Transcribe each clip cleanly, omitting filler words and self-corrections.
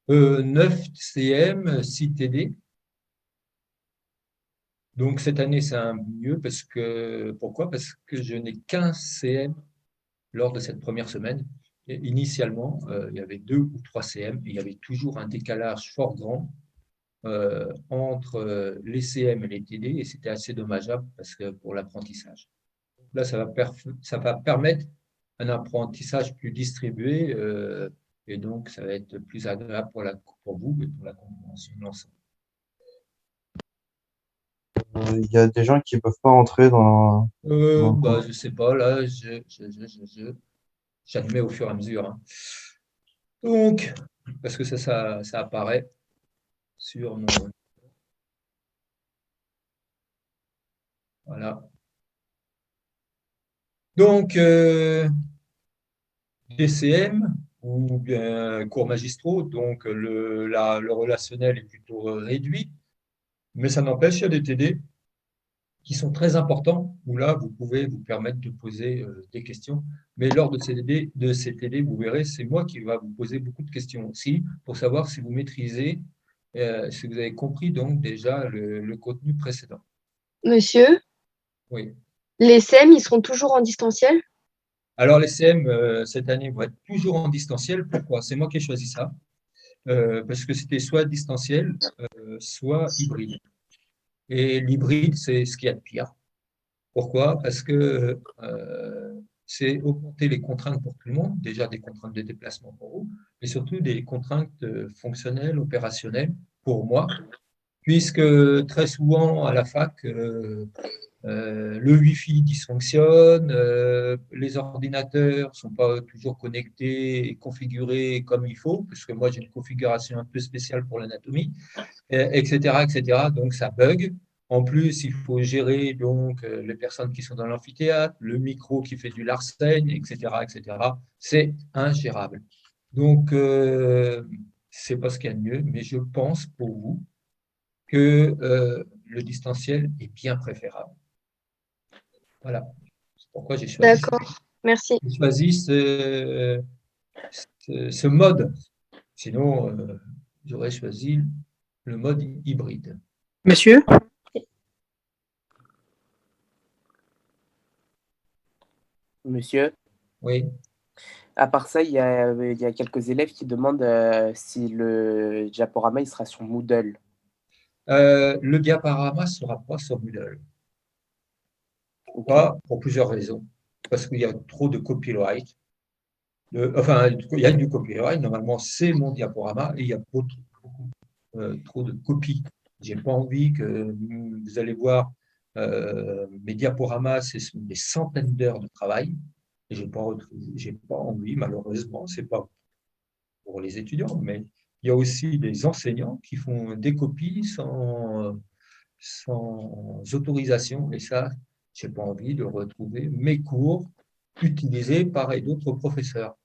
9 CM, 6 TD. Donc cette année, c'est un mieux parce que pourquoi? Parce que je n'ai qu'un CM lors de cette première semaine. Et initialement, il y avait 2 ou 3 CM et il y avait toujours un décalage fort grand entre les CM et les TD et c'était assez dommageable parce que pour l'apprentissage. Là, ça va permettre un apprentissage plus distribué et donc ça va être plus agréable pour vous et pour la compréhension de l'ensemble. Il y a des gens qui peuvent pas entrer dans le Bah, cours. je sais pas, là, j'admets au fur et à mesure, hein. Donc, parce que ça apparaît sur mon. Voilà. Donc, DCM ou bien cours magistraux, donc le relationnel est plutôt réduit, mais ça n'empêche, il y a des TD qui sont très importants, où là, vous pouvez vous permettre de poser des questions. Mais lors de ces TD, vous verrez, c'est moi qui va vous poser beaucoup de questions aussi, pour savoir si vous maîtrisez, si vous avez compris donc déjà le contenu précédent. Monsieur, Oui. les SEM, ils seront toujours en distanciel? Alors, les CM, cette année, vont être toujours en distanciel. Pourquoi? C'est moi qui ai choisi ça, parce que c'était soit distanciel, soit hybride. Et l'hybride, c'est ce qu'il y a de pire. Pourquoi? Parce que c'est augmenter les contraintes pour tout le monde, déjà des contraintes de déplacement pour vous, mais surtout des contraintes fonctionnelles, opérationnelles pour moi, puisque très souvent à la fac, le Wi-Fi dysfonctionne, les ordinateurs ne sont pas toujours connectés et configurés comme il faut, parce que moi j'ai une configuration un peu spéciale pour l'anatomie, etc., etc. Donc ça bug. En plus, il faut gérer donc les personnes qui sont dans l'amphithéâtre, le micro qui fait du larcène, etc., etc. C'est ingérable. Donc, c'est pas ce qu'il y a de mieux, mais je pense pour vous que le distanciel est bien préférable. Voilà. C'est pourquoi D'accord, merci. j'ai choisi ce mode. Sinon, j'aurais choisi le mode hybride. Monsieur, Monsieur, Oui. à part ça, il y a quelques élèves qui demandent si le diaporama il sera sur Moodle. Le diaporama ne sera pas sur Moodle. Ok. Pas pour plusieurs raisons. Parce qu'il y a trop de copyright. Enfin, il y a du copyright. Normalement, c'est mon diaporama et il y a trop de copies. J'ai pas envie que vous allez voir mes diaporamas, ce sont des centaines d'heures de travail. Et j'ai pas envie, malheureusement, c'est pas pour les étudiants, mais il y a aussi des enseignants qui font des copies sans autorisation. Et ça, j'ai pas envie de retrouver mes cours utilisés par d'autres professeurs.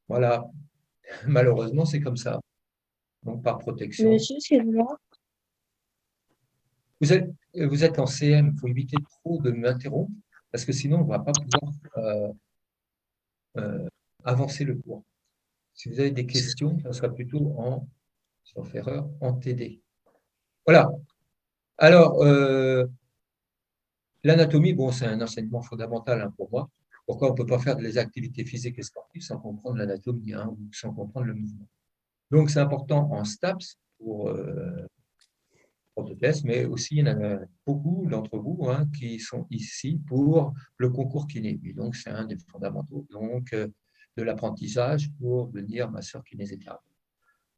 Voilà, malheureusement, c'est comme ça. Donc, par protection. Monsieur, excuse-moi. Vous êtes, vous êtes en CM, il faut éviter trop de m'interrompre parce que sinon, on ne va pas pouvoir euh, avancer le cours. Si vous avez des questions, ça sera plutôt sauf erreur, en TD. Voilà. Alors, l'anatomie, bon, c'est un enseignement fondamental hein, pour moi. Pourquoi on ne peut pas faire des activités physiques et sportives sans comprendre l'anatomie hein, ou sans comprendre le mouvement? Donc, c'est important en STAPS pour le test, mais aussi il y en a beaucoup d'entre vous hein, qui sont ici pour le concours kiné. Et donc, c'est un des fondamentaux donc, de l'apprentissage pour devenir masseur kinésithérapeute.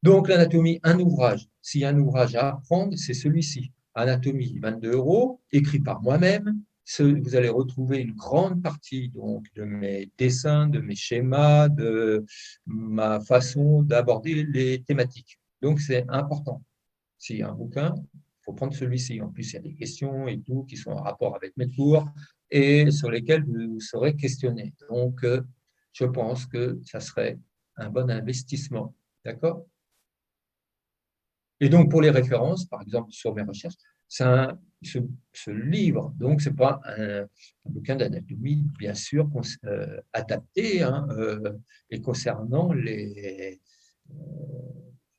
Donc, l'anatomie, un ouvrage. S'il y a un ouvrage à apprendre, c'est celui-ci. Anatomie, 22 euros, écrit par moi-même. Vous allez retrouver une grande partie donc, de mes dessins, de mes schémas, de ma façon d'aborder les thématiques. Donc, c'est important. S'il y a un bouquin, il faut prendre celui-ci. En plus, il y a des questions et tout qui sont en rapport avec mes cours et sur lesquelles vous serez questionné. Donc, je pense que ça serait un bon investissement. D'accord? Et donc, pour les références, par exemple, sur mes recherches, ce livre, donc, ce n'est pas un bouquin d'anatomie, bien sûr, adapté hein, et concernant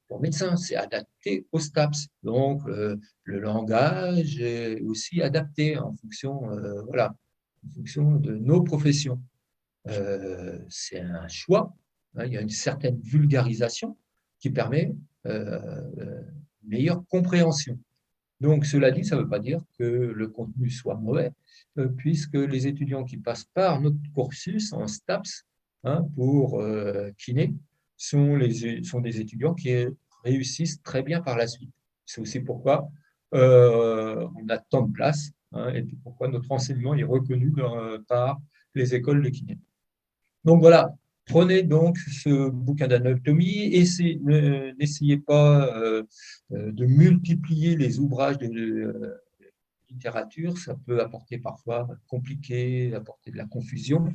pour médecin, c'est adapté au STAPS. Donc, le langage est aussi adapté en fonction, voilà, en fonction de nos professions. C'est un choix, hein, il y a une certaine vulgarisation qui permet une meilleure compréhension. Donc, cela dit, ça ne veut pas dire que le contenu soit mauvais, puisque les étudiants qui passent par notre cursus en STAPS, hein, pour kiné sont des étudiants qui réussissent très bien par la suite. C'est aussi pourquoi on a tant de places, hein, et pourquoi notre enseignement est reconnu par les écoles de kiné. Donc voilà, prenez donc ce bouquin d'anatomie, n'essayez pas de multiplier les ouvrages de littérature, ça peut apporter parfois compliqué, apporter de la confusion.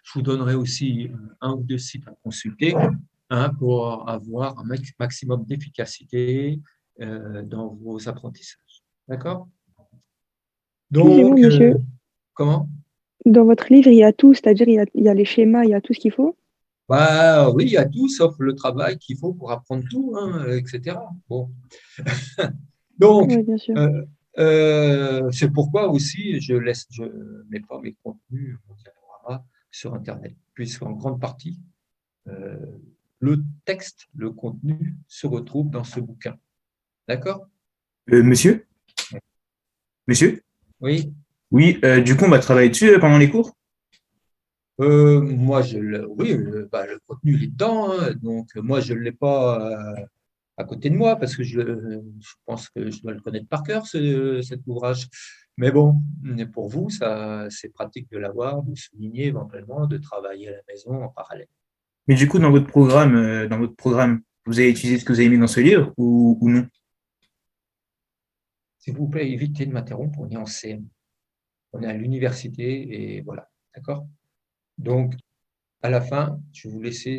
Je vous donnerai aussi un ou deux sites à consulter, hein, pour avoir un maximum d'efficacité dans vos apprentissages. D'accord? Excusez-moi, Donc, monsieur. comment? Dans votre livre, il y a tout, c'est-à-dire il y a les schémas, il y a tout ce qu'il faut. Bah, oui, il y a tout, sauf le travail qu'il faut pour apprendre tout, hein, etc. Bon. Donc, Oui, bien sûr. c'est pourquoi aussi je mets pas mes contenus, mon diaporama sur Internet, puisqu'en grande partie, euh, le texte, le contenu se retrouve dans ce bouquin. D'accord? Monsieur? Monsieur? Oui. Oui, du coup, on va travailler dessus pendant les cours? Moi, oui, le contenu il est dedans, hein, donc moi je ne l'ai pas à côté de moi parce que je pense que je dois le connaître par cœur, cet ouvrage. Mais bon, pour vous, c'est pratique de l'avoir, de souligner éventuellement, de travailler à la maison en parallèle. Mais du coup, dans votre programme, vous avez utilisé ce que vous avez mis dans ce livre ou non? S'il vous plaît, évitez de m'interrompre, on est en CM. On est à l'université et voilà, d'accord? Donc, à la fin, je vais vous laisser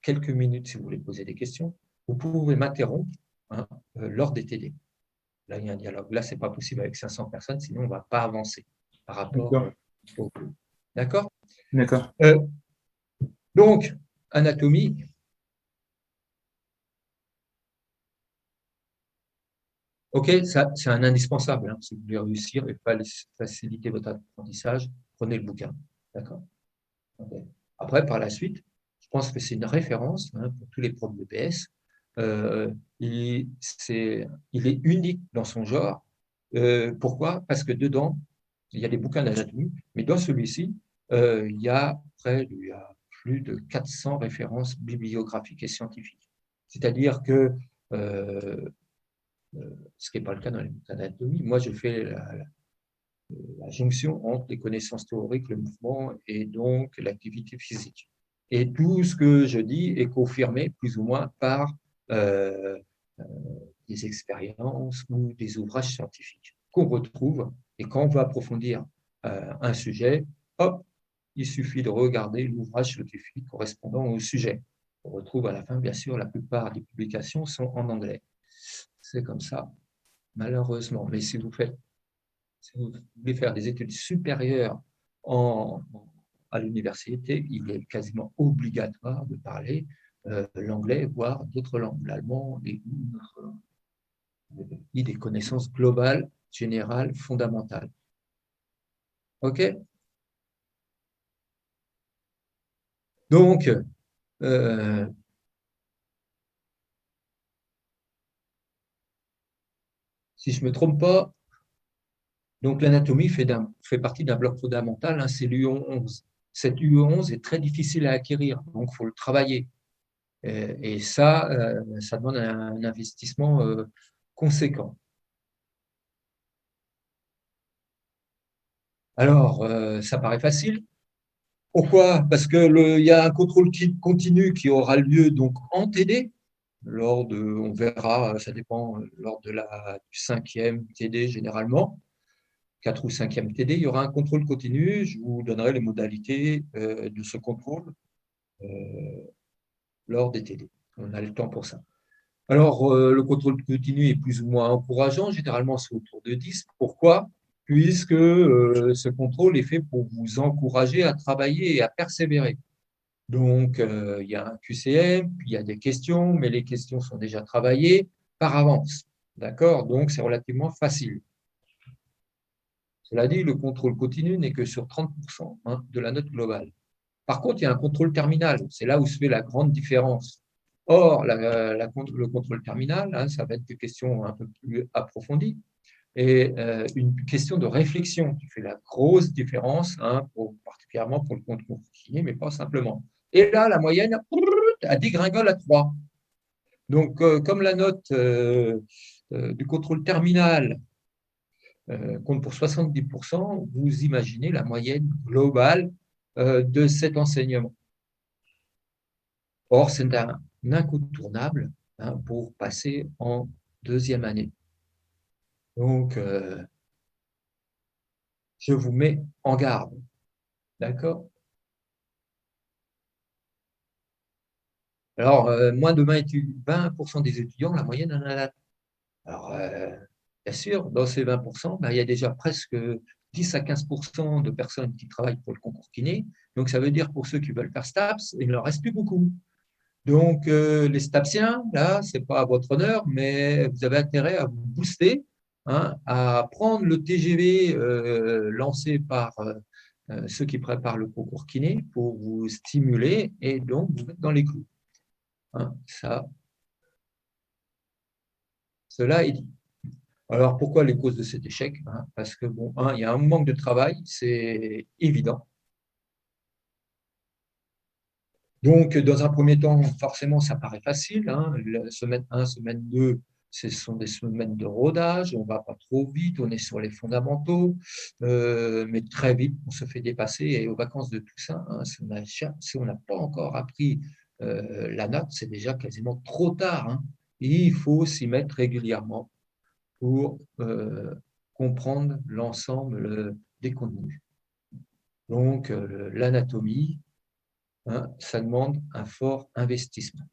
quelques minutes si vous voulez poser des questions. Vous pouvez m'interrompre, hein, lors des TD. Là, il y a un dialogue. Là, ce n'est pas possible avec 500 personnes, sinon on ne va pas avancer par rapport D'accord. au cours. D'accord? D'accord. Donc, anatomie. OK, ça, c'est un indispensable, hein, si vous voulez réussir et faciliter votre apprentissage, prenez le bouquin. D'accord? Okay. Après, par la suite, je pense que c'est une référence, hein, pour tous les profs de PS. Il est unique dans son genre. Pourquoi? Parce que dedans, il y a des bouquins d'anatomie, mais dans celui-ci, il y a plus de 400 références bibliographiques et scientifiques. C'est-à-dire que, ce qui n'est pas le cas dans les bouquins d'anatomie, moi je fais la jonction entre les connaissances théoriques, le mouvement et donc l'activité physique. Et tout ce que je dis est confirmé plus ou moins par euh, des expériences ou des ouvrages scientifiques qu'on retrouve. Et quand on veut approfondir un sujet, hop, il suffit de regarder l'ouvrage scientifique correspondant au sujet. On retrouve à la fin, bien sûr, la plupart des publications sont en anglais. C'est comme ça, malheureusement. Mais si vous voulez faire des études supérieures à l'université, il est quasiment obligatoire de parler l'anglais, voire d'autres langues, l'allemand et d'autres langues. Des connaissances globales, générales, fondamentales. OK? Donc, si je ne me trompe pas, donc l'anatomie fait partie d'un bloc fondamental, hein, c'est l'UO11. Cet UO11 est très difficile à acquérir, donc il faut le travailler. Et ça, ça demande un investissement conséquent. Alors, ça paraît facile. Pourquoi? Parce qu'il y a un contrôle continu qui aura lieu donc en TD, on verra, ça dépend, lors du 5e TD généralement, 4 ou 5e TD, il y aura un contrôle continu. Je vous donnerai les modalités de ce contrôle lors des TD. On a le temps pour ça. Alors, le contrôle continu est plus ou moins encourageant, généralement c'est autour de 10. Pourquoi? Puisque ce contrôle est fait pour vous encourager à travailler et à persévérer. Donc, il y a un QCM, puis il y a des questions, mais les questions sont déjà travaillées par avance. D'accord? Donc, c'est relativement facile. Cela dit, le contrôle continu n'est que sur 30% de la note globale. Par contre, il y a un contrôle terminal. C'est là où se fait la grande différence. Or, le contrôle terminal, ça va être des questions un peu plus approfondies et une question de réflexion qui fait la grosse différence, particulièrement pour le contrôle continu, mais pas simplement. Et là, la moyenne, elle dégringole à 3. Donc, comme la note du contrôle terminal compte pour 70%, vous imaginez la moyenne globale de cet enseignement. Or, c'est un incontournable pour passer en deuxième année. Donc, je vous mets en garde. D'accord? Alors, moins de 20% des étudiants, la moyenne en a la. Alors, bien sûr, dans ces 20%, il y a déjà presque 10 à 15% de personnes qui travaillent pour le concours kiné. Donc, ça veut dire pour ceux qui veulent faire STAPS, il ne leur reste plus beaucoup. Donc, les STAPsiens, là, ce n'est pas à votre honneur, mais vous avez intérêt à vous booster, à prendre le TGV lancé par ceux qui préparent le concours kiné pour vous stimuler et donc vous mettre dans les clous. Cela est dit. Alors, pourquoi les causes de cet échec? Parce que, bon, il y a un manque de travail, c'est évident. Donc, dans un premier temps, forcément, ça paraît facile. Semaine 1, semaine 2, ce sont des semaines de rodage. On ne va pas trop vite, on est sur les fondamentaux. Mais très vite, on se fait dépasser. Et aux vacances de Toussaint, si on n'a pas encore appris la note, c'est déjà quasiment trop tard. Et il faut s'y mettre régulièrement pour comprendre l'ensemble des contenus. Donc, l'anatomie, ça demande un fort investissement.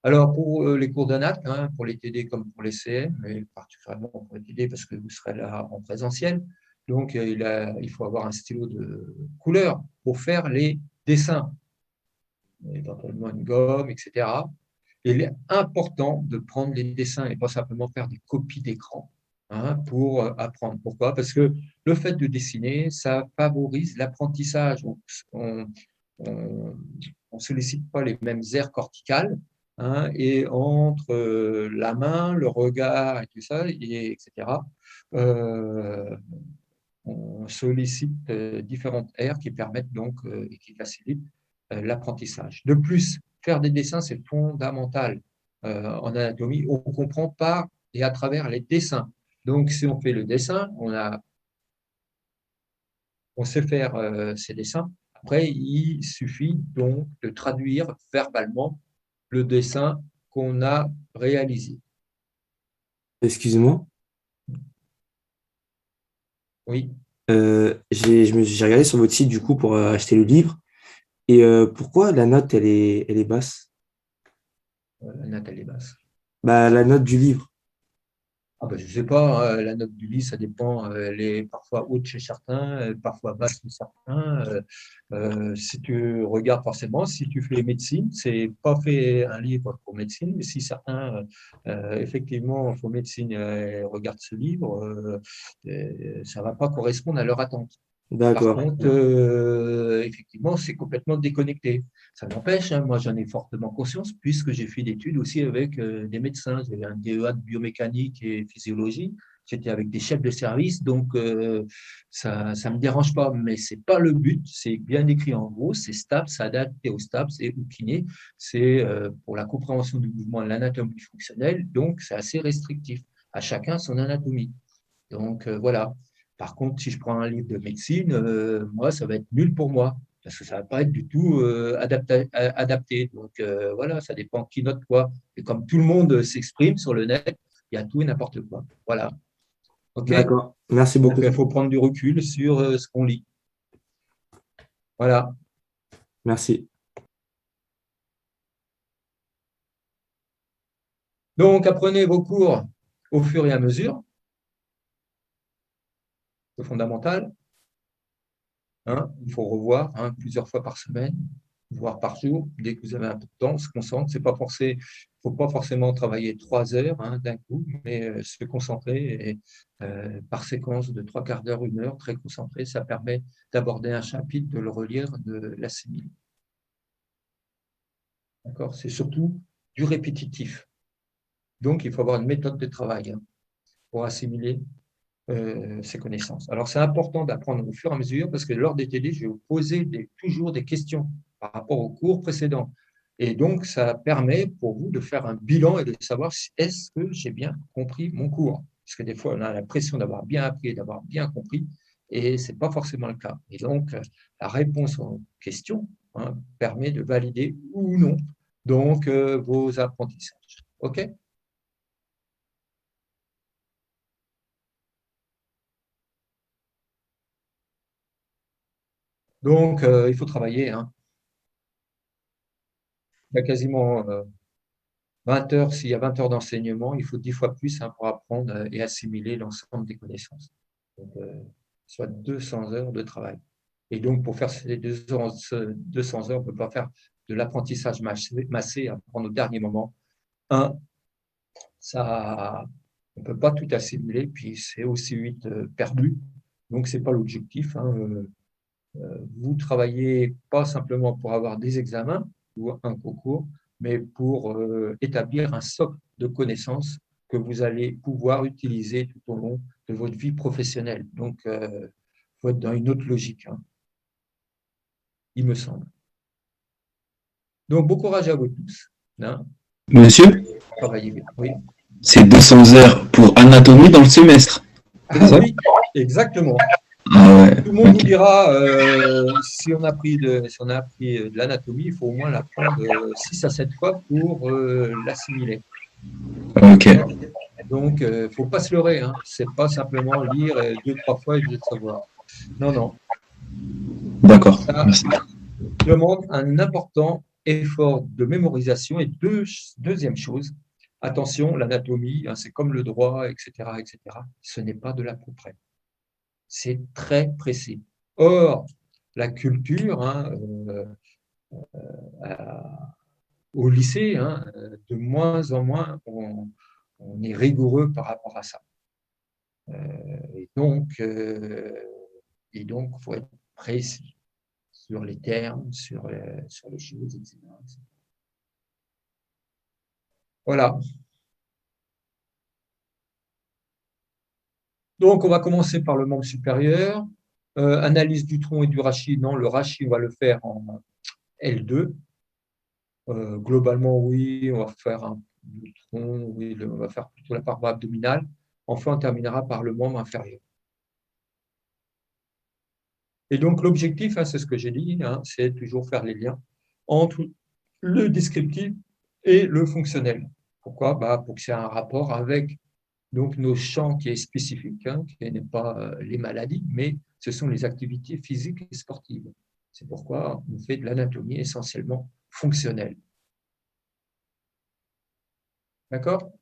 Alors, pour les cours d'anat, pour les TD comme pour les CM, mais particulièrement pour les TD parce que vous serez là en présentiel, donc il faut avoir un stylo de couleur pour faire les dessins, éventuellement une gomme, etc. Et il est important de prendre les dessins et pas simplement faire des copies d'écran pour apprendre. Pourquoi? Parce que le fait de dessiner, ça favorise l'apprentissage. On ne sollicite pas les mêmes aires corticales et entre la main, le regard et tout ça, etc., on sollicite différentes aires qui permettent donc et qui facilitent l'apprentissage. De plus, faire des dessins, c'est fondamental en anatomie. On comprend par et à travers les dessins. Donc, si on fait le dessin, on sait faire ces dessins. Après, il suffit donc de traduire verbalement le dessin qu'on a réalisé. Excusez-moi. Oui. J'ai regardé sur votre site du coup pour acheter le livre. Et pourquoi la note elle est basse? La note, elle est basse. Bah, la note du livre. Je ne sais pas, la note du livre, ça dépend. Elle est parfois haute chez certains, parfois basse chez certains. Si tu regardes forcément, si tu fais médecine, c'est pas fait un livre pour médecine, mais si certains, effectivement, pour médecine, regardent ce livre, ça ne va pas correspondre à leur attente. Par D'accord. contre, effectivement, c'est complètement déconnecté. Ça n'empêche, moi j'en ai fortement conscience puisque j'ai fait d'études aussi avec des médecins. J'avais un DEA de biomécanique et physiologie. J'étais avec des chefs de service, donc ça ne me dérange pas, mais ce n'est pas le but. C'est bien écrit en gros, c'est STAPS, adapté au STAPS et au kiné. C'est pour la compréhension du mouvement de l'anatomie fonctionnelle, donc c'est assez restrictif. À chacun son anatomie. Donc voilà. Par contre, si je prends un livre de médecine, moi, ça va être nul pour moi, parce que ça ne va pas être du tout adapté. Donc voilà, ça dépend qui note quoi. Et comme tout le monde s'exprime sur le net, il y a tout et n'importe quoi. Voilà. OK? D'accord. Merci Donc beaucoup. il faut prendre du recul sur ce qu'on lit. Voilà. Merci. Donc apprenez vos cours au fur et à mesure. C'est fondamental. hein. Il faut revoir plusieurs fois par semaine, voire par jour, dès que vous avez un peu de temps, on se concentre. C'est pas forcé, faut pas forcément travailler 3 heures d'un coup, mais se concentrer et, par séquence de 3/4 d'heure, 1 heure, très concentré, ça permet d'aborder un chapitre, de le relire, de l'assimiler. D'accord? C'est surtout du répétitif. Donc, il faut avoir une méthode de travail pour assimiler ces connaissances. Alors, c'est important d'apprendre au fur et à mesure parce que lors des TD, je vais vous poser toujours des questions par rapport au cours précédent. Et donc, ça permet pour vous de faire un bilan et de savoir est-ce que j'ai bien compris mon cours. Parce que des fois, on a l'impression d'avoir bien appris et d'avoir bien compris, et ce n'est pas forcément le cas. Et donc, la réponse aux questions permet de valider ou non donc vos apprentissages. OK? Donc, il faut travailler. Il y a quasiment 20 heures, s'il y a 20 heures d'enseignement, il faut 10 fois plus pour apprendre et assimiler l'ensemble des connaissances. Donc, soit 200 heures de travail. Et donc, pour faire ces 200 heures, on ne peut pas faire de l'apprentissage massé, apprendre au dernier moment. Ça, on ne peut pas tout assimiler, puis c'est aussi vite perdu. Donc, ce n'est pas l'objectif. Vous travaillez pas simplement pour avoir des examens ou un concours, mais pour établir un socle de connaissances que vous allez pouvoir utiliser tout au long de votre vie professionnelle. Donc, il faut être dans une autre logique, il me semble. Donc, bon courage à vous tous. Monsieur, Travaillez bien. Oui. c'est 200 heures pour anatomie dans le semestre. Oui, exactement. Ah ouais. Tout le monde vous dira, si on a appris de l'anatomie, il faut au moins l'apprendre 6 à 7 fois pour l'assimiler. Ok. Donc, il ne faut pas se leurrer. Ce n'est pas simplement lire 2-3 fois et vous êtes savoir. Non, non. D'accord. Ça Merci. demande un important effort de mémorisation. Et deuxième chose, attention, l'anatomie, c'est comme le droit, etc., etc. Ce n'est pas de l'à peu près. C'est très précis. Or, la culture, au lycée, de moins en moins, on est rigoureux par rapport à ça. Et donc, il faut être précis sur les termes, sur les choses, etc. Voilà. Donc, on va commencer par le membre supérieur. Analyse du tronc et du rachis. Non, le rachis, on va le faire en L2. Globalement, oui, on va faire le tronc, oui, on va faire plutôt la paroi abdominale. Enfin, on terminera par le membre inférieur. Et donc, l'objectif, c'est ce que j'ai dit, c'est toujours faire les liens entre le descriptif et le fonctionnel. Pourquoi? Pour que c'est un rapport avec donc, nos champs qui est spécifique, qui n'est pas les maladies, mais ce sont les activités physiques et sportives. C'est pourquoi on fait de l'anatomie essentiellement fonctionnelle. D'accord?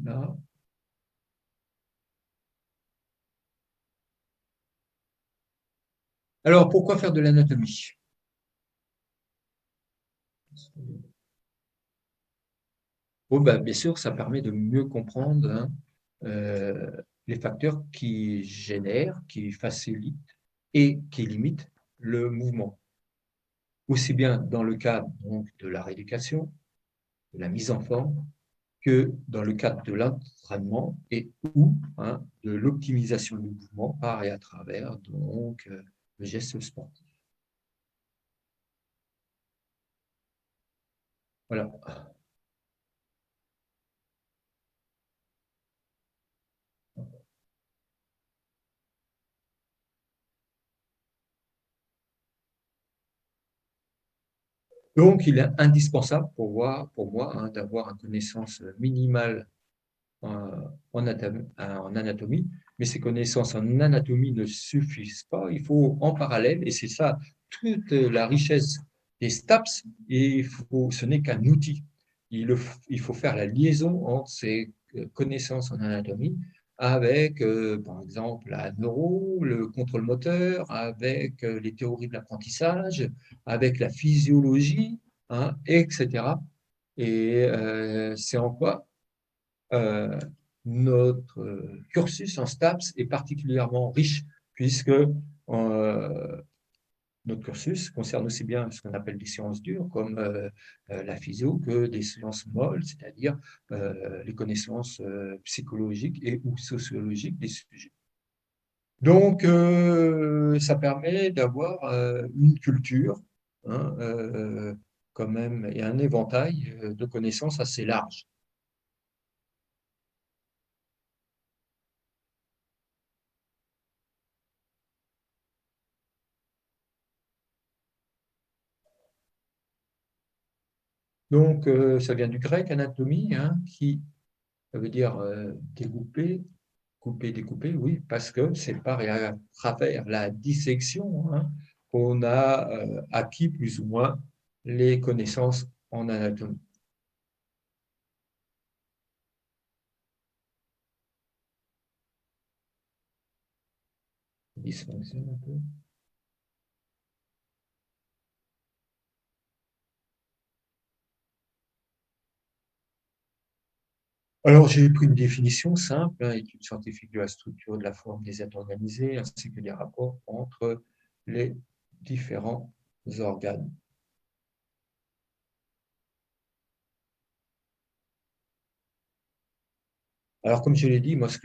Là. Alors, pourquoi faire de l'anatomie? Bien sûr, ça permet de mieux comprendre les facteurs qui génèrent, qui facilitent et qui limitent le mouvement. Aussi bien dans le cadre donc, de la rééducation, de la mise en forme, que dans le cadre de l'entraînement et ou de l'optimisation du mouvement par et à travers donc, le geste sportif. Voilà. Donc, il est indispensable pour moi d'avoir une connaissance minimale en anatomie, mais ces connaissances en anatomie ne suffisent pas. Il faut en parallèle, et c'est ça toute la richesse des STAPS, et ce n'est qu'un outil. Il faut faire la liaison entre ces connaissances en anatomie avec, par exemple, la neuro, le contrôle moteur, avec les théories de l'apprentissage, avec la physiologie, hein, etc. Et c'est en quoi notre cursus en STAPS est particulièrement riche, puisque notre cursus concerne aussi bien ce qu'on appelle des sciences dures, comme la physio, que des sciences molles, c'est-à-dire les connaissances psychologiques et ou sociologiques des sujets. Donc, ça permet d'avoir une culture, hein, quand même, et un éventail de connaissances assez large. Donc, ça vient du grec anatomie, hein, qui ça veut dire découper, couper, découper, oui, parce que c'est par et à travers la dissection, hein, qu'on a acquis plus ou moins les connaissances en anatomie. Dysfonction un peu. Alors, j'ai pris une définition simple, hein, étude scientifique de la structure et de la forme des êtres organisés, ainsi que des rapports entre les différents organes. Alors, comme je l'ai dit, moi, ce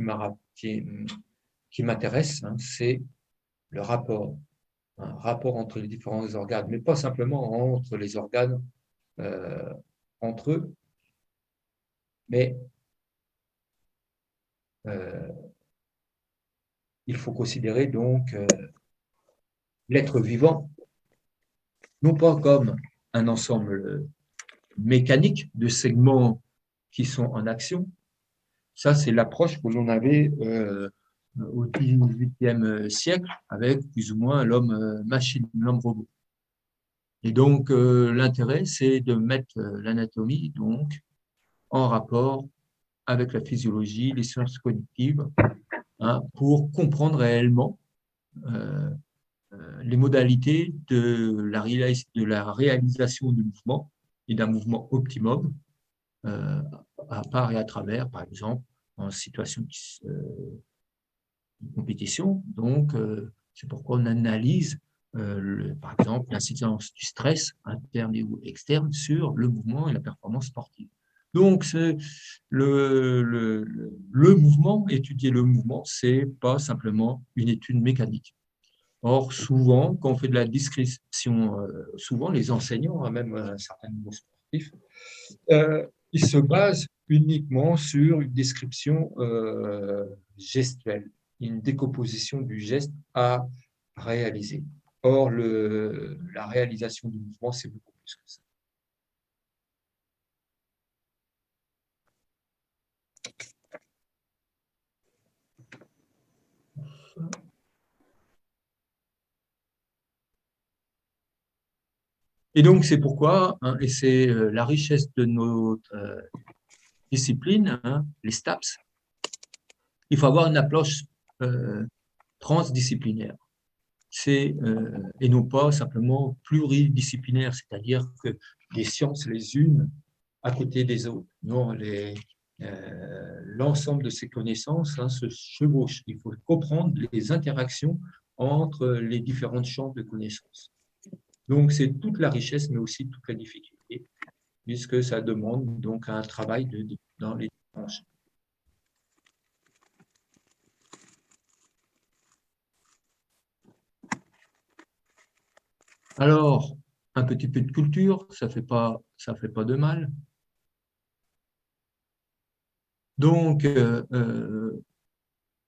qui m'intéresse, hein, c'est le rapport, un rapport entre les différents organes, mais pas simplement entre les organes, entre eux, mais il faut considérer donc l'être vivant, non pas comme un ensemble mécanique de segments qui sont en action. Ça, c'est l'approche que l'on avait au XVIIIe siècle avec plus ou moins l'homme-machine, l'homme-robot. Et donc, l'intérêt, c'est de mettre l'anatomie donc en rapport avec la physiologie, les sciences cognitives, hein, pour comprendre réellement les modalités de la réalisation du mouvement et d'un mouvement optimum à part et à travers, par exemple, en situation de compétition. Donc, c'est pourquoi on analyse, par exemple, l'incidence du stress interne ou externe sur le mouvement et la performance sportive. Donc, le mouvement, étudier le mouvement, c'est pas simplement une étude mécanique. Or, souvent, quand on fait de la description, souvent les enseignants, hein, même à un certain niveau sportif, ils se basent uniquement sur une description gestuelle, une décomposition du geste à réaliser. Or, la réalisation du mouvement, c'est beaucoup plus que ça. Et donc, c'est pourquoi, hein, et c'est la richesse de notre discipline, hein, les STAPS, il faut avoir une approche transdisciplinaire. Et non pas simplement pluridisciplinaire, c'est-à-dire que des sciences les unes à côté des autres. Non, l'ensemble de ces connaissances, hein, se chevauchent. Il faut comprendre les interactions entre les différents champs de connaissances. Donc, c'est toute la richesse, mais aussi toute la difficulté, puisque ça demande donc un travail dans les différents champs. Alors, un petit peu de culture, ça fait pas de mal. Donc,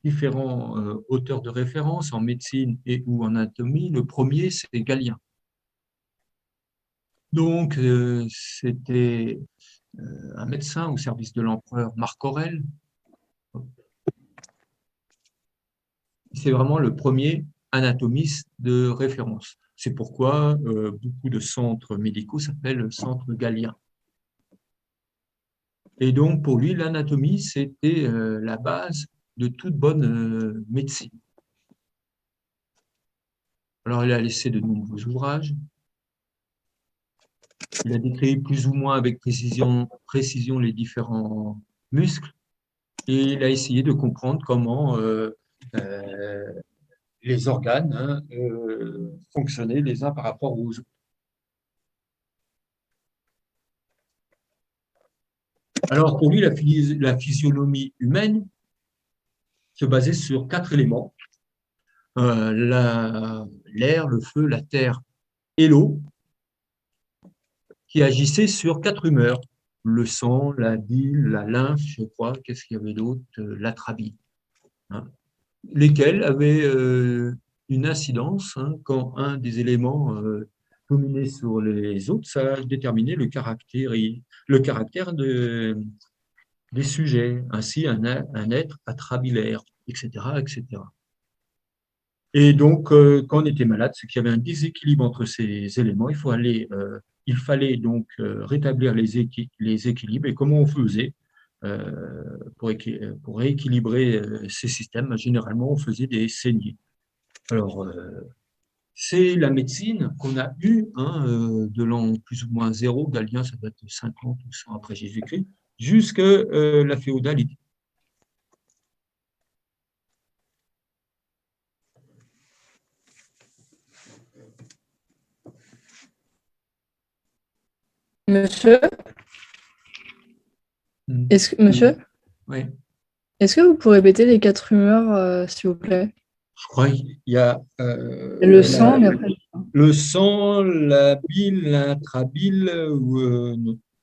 différents auteurs de référence en médecine et ou en anatomie. Le premier, c'est Galien. Donc, c'était un médecin au service de l'empereur Marc Aurèle c'est vraiment le premier anatomiste de référence. C'est pourquoi beaucoup de centres médicaux s'appellent centres Galien. Et donc, pour lui, l'anatomie, c'était la base de toute bonne médecine. Alors, il a laissé de nombreux ouvrages. Il a décrit plus ou moins avec précision les différents muscles et il a essayé de comprendre comment les organes fonctionnaient les uns par rapport aux autres. Alors, pour lui, la physionomie humaine se basait sur 4 éléments. L'air, le feu, la terre et l'eau, qui agissaient sur 4 humeurs. Le sang, la bile, la lymphe, je crois, qu'est-ce qu'il y avait d'autre? L'atrabie. Hein, lesquels avaient une incidence quand un des éléments dominait sur les autres, ça déterminait le caractère des sujets, ainsi un être atrabilaire, etc., etc. Et donc, quand on était malade, c'est qu'il y avait un déséquilibre entre ces éléments. Il fallait donc rétablir les équilibres. Et comment on faisait pour rééquilibrer ces systèmes? Généralement, on faisait des saignées. Alors, c'est la médecine qu'on a eue de l'an plus ou moins 0, Galien, ça doit être 50 ou 100 après Jésus-Christ, jusqu'à la féodalité. Monsieur, monsieur, Oui. est-ce que vous pouvez répéter les 4 humeurs, s'il vous plaît? Je crois qu'il y a Le sang, mais après. le sang, la bile, l'intrabile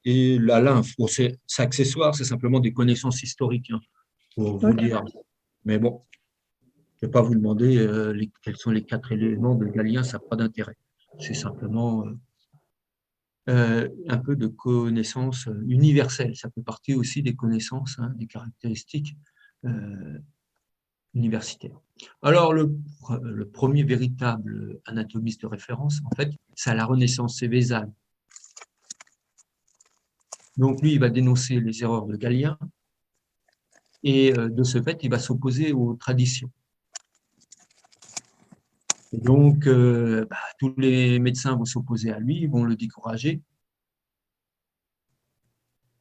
et la lymphe. Bon, c'est accessoire, c'est simplement des connaissances historiques pour vous dire. Mais bon, je ne vais pas vous demander quels sont les 4 éléments de Galien, ça n'a pas d'intérêt. C'est simplement un peu de connaissances universelles. Ça fait partie aussi des connaissances, des caractéristiques universitaires. Alors, le premier véritable anatomiste de référence, en fait, c'est à la Renaissance, c'est Vézal. Donc, lui, il va dénoncer les erreurs de Galien et de ce fait, il va s'opposer aux traditions. Et donc, tous les médecins vont s'opposer à lui, ils vont le décourager.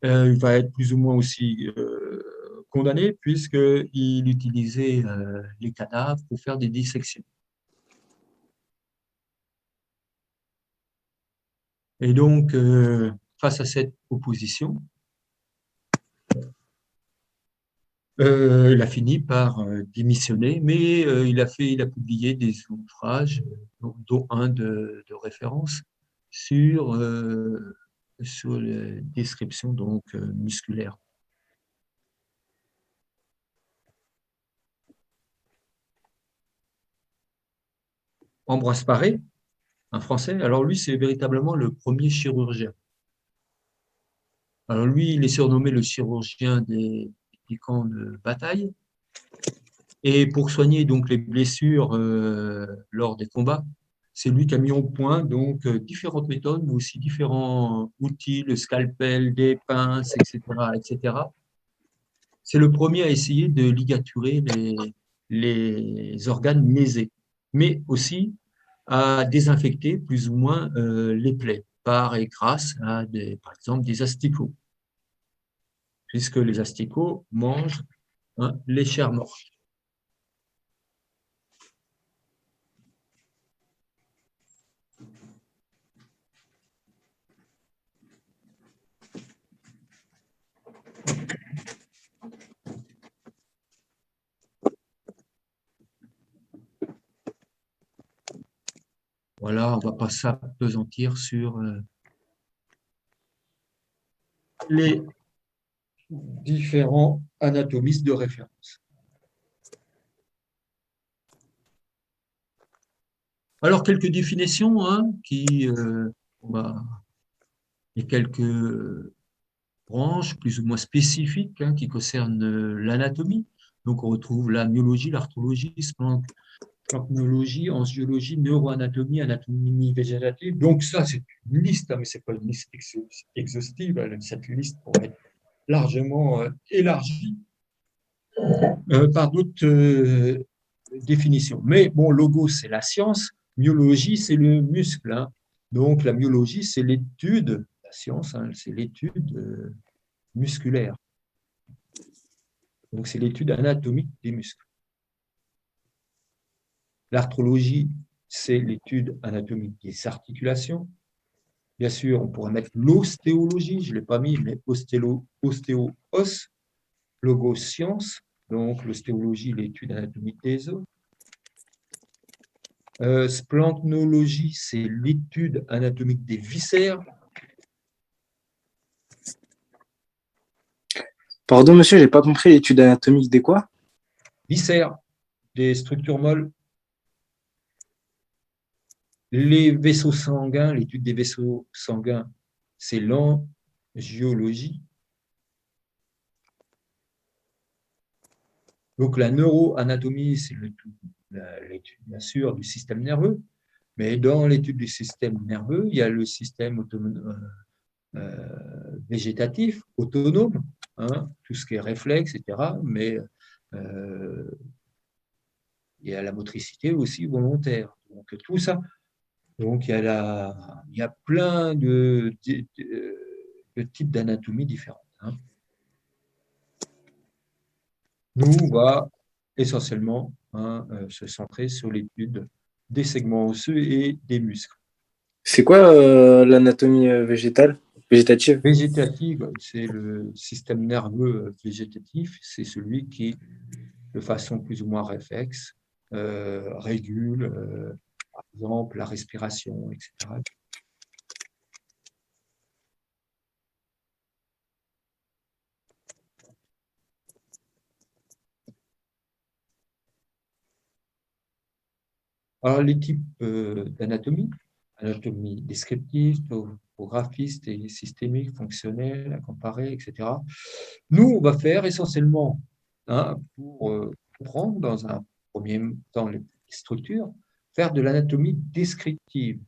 Il va être plus ou moins aussi condamné puisqu'il utilisait les cadavres pour faire des dissections. Et donc, face à cette opposition, il a fini par démissionner, mais il a publié des ouvrages, dont un de référence, sur les descriptions donc, musculaires. Ambroise Paré, un Français, alors lui, c'est véritablement le premier chirurgien. Alors lui, il est surnommé le chirurgien des camps de bataille. Et pour soigner donc les blessures lors des combats, c'est lui qui a mis au point donc différentes méthodes, mais aussi différents outils, le scalpel, des pinces, etc., etc. C'est le premier à essayer de ligaturer les organes lésés, mais aussi à désinfecter plus ou moins les plaies par et grâce à par exemple des asticots, puisque les asticots mangent les chairs mortes. Voilà, on ne va pas s'appesantir sur les différents anatomistes de référence. Alors, quelques définitions et quelques branches plus ou moins spécifiques qui concernent l'anatomie. Donc, on retrouve la myologie, l'arthrologie, plancnologie, angiologie, neuroanatomie, anatomie végétative. Donc, ça, c'est une liste, hein, mais ce n'est pas une liste exhaustive. Cette liste pourrait être largement élargie par d'autres définitions. Mais bon, logos, c'est la science, myologie, c'est le muscle. Hein. Donc, la myologie, c'est l'étude, la science, hein, c'est l'étude musculaire. Donc, c'est l'étude anatomique des muscles. L'arthrologie, c'est l'étude anatomique des articulations. Bien sûr, on pourrait mettre l'ostéologie, je ne l'ai pas mis, mais ostéo-os, logos-science, donc l'ostéologie, l'étude anatomique des os. Splancnologie, c'est l'étude anatomique des viscères. Pardon, monsieur, j'ai pas compris l'étude anatomique des quoi? Viscères, des structures molles. Les vaisseaux sanguins, l'étude des vaisseaux sanguins, c'est l'angiologie. Donc, la neuroanatomie, c'est l'étude, bien sûr, du système nerveux. Mais dans l'étude du système nerveux, il y a le système végétatif, autonome, hein, tout ce qui est réflexe, etc. Mais il y a la motricité aussi volontaire. Donc, tout ça. Donc, il y a plein de types d'anatomie différentes. Hein. Nous, on va essentiellement se centrer sur l'étude des segments osseux et des muscles. C'est quoi l'anatomie végétative? Végétative, c'est le système nerveux végétatif, c'est celui qui, de façon plus ou moins réflexe, régule, par exemple, la respiration, etc. Alors, les types d'anatomie, anatomie descriptive, topographiste et systémique, fonctionnelle, à comparer, etc. Nous, on va faire essentiellement, pour comprendre dans un premier temps les structures, faire de l'anatomie descriptive.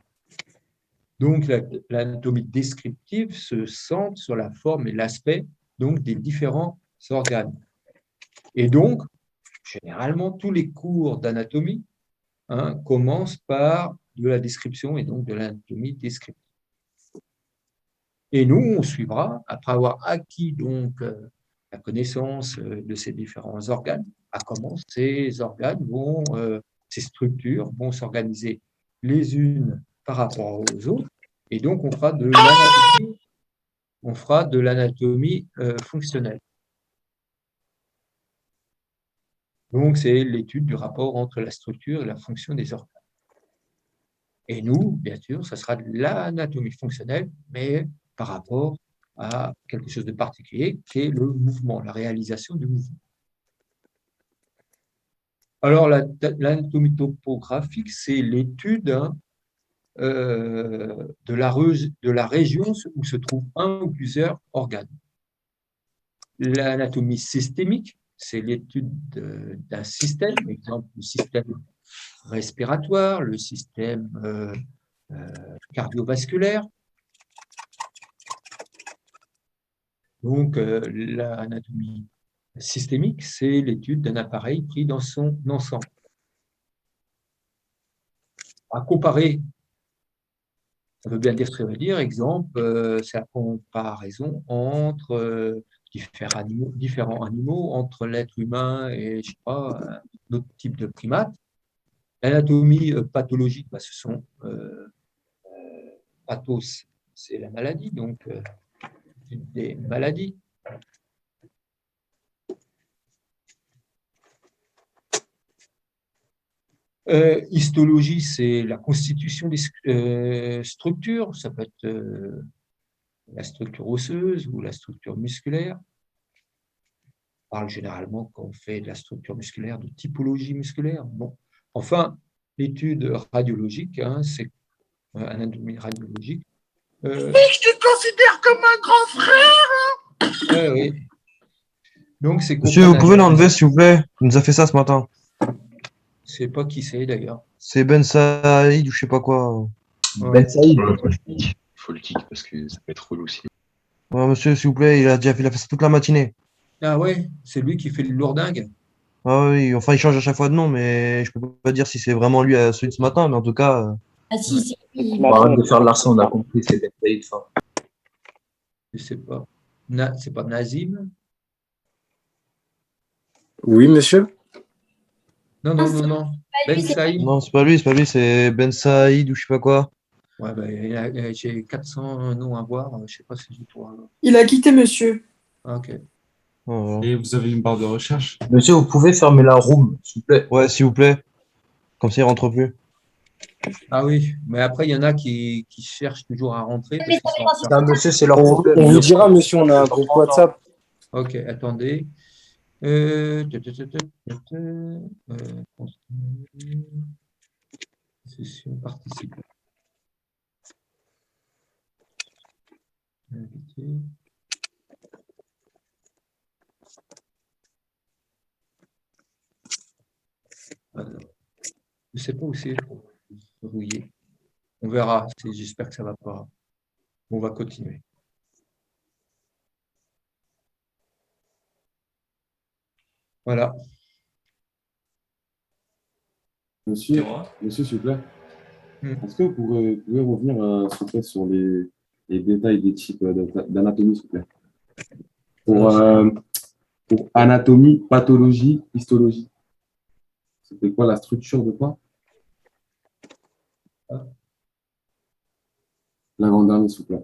Donc, l'anatomie descriptive se centre sur la forme et l'aspect des différents organes. Et donc, généralement, tous les cours d'anatomie commence par de la description et donc de l'anatomie descriptive. Et nous, on suivra, après avoir acquis donc la connaissance de ces différents organes, à comment ces organes ces structures vont s'organiser les unes par rapport aux autres, et donc on fera de l'anatomie fonctionnelle. Donc, c'est l'étude du rapport entre la structure et la fonction des organes. Et nous, bien sûr, ça sera de l'anatomie fonctionnelle, mais par rapport à quelque chose de particulier, qui est le mouvement, la réalisation du mouvement. Alors, l'anatomie topographique, c'est l'étude de la région où se trouvent un ou plusieurs organes. L'anatomie systémique, c'est l'étude d'un système, par exemple le système respiratoire, le système cardiovasculaire. Donc, l'anatomie systémique, c'est l'étude d'un appareil pris dans son ensemble. À comparer, ça veut bien dire ce que ça veut dire. Exemple, c'est la comparaison entre différents animaux, entre l'être humain et, je sais pas, un autre type de primate. L'anatomie pathologique, ce sont pathos, c'est la maladie, donc des maladies. Histologie, c'est la constitution des structures, ça peut être la structure osseuse ou la structure musculaire. On parle généralement, quand on fait de la structure musculaire, de typologie musculaire. Bon. Enfin, l'étude radiologique, c'est anatomie radiologique. Mais je te considère comme un grand frère. Oui. Donc, c'est Monsieur, vous pouvez l'enlever, s'il vous plaît? Il nous a fait ça ce matin. Je sais pas qui c'est d'ailleurs. C'est Ben Saïd ou je sais pas quoi. Ouais. Saïd. Il faut le kick parce que ça peut être relou aussi. Ouais, monsieur, s'il vous plaît, il a fait ça toute la matinée. Ah ouais, c'est lui qui fait le lourdingue. Ah oui, enfin, il change à chaque fois de nom, mais je peux pas dire si c'est vraiment lui celui de ce matin, mais en tout cas. Ah si, c'est lui. On arrête de faire le larcin, on a compris, c'est Ben Saïd. Je sais pas. C'est pas Nazim? Oui, monsieur. Non, non, non, non. Ben Saïd. Non, c'est pas lui, c'est Ben Saïd ou je sais pas quoi. Ouais, ben, j'ai 400 noms à voir. Je sais pas si je trouve. Il a quitté monsieur. Ah, ok. Et vous avez une barre de recherche? Monsieur, vous pouvez fermer la room, s'il vous plaît. Ouais, s'il vous plaît. Comme ça, il rentre plus. Ah oui, mais après, il y en a qui cherchent toujours à rentrer. Parce qu'ils sont Ça, monsieur, c'est leur On problème. vous dira, monsieur, on a un groupe WhatsApp. Ok, attendez. Session participe. Invité. Alors, je ne sais pas où c'est pour verrouiller. On verra. J'espère que ça ne va pas. On va continuer. Voilà. Monsieur, s'il vous plaît, est-ce que vous pouvez revenir s'il vous plaît, sur les détails des types d'anatomie, s'il vous plaît? Pour anatomie, pathologie, histologie. C'était quoi la structure de quoi? L'avant-dernier, s'il vous plaît.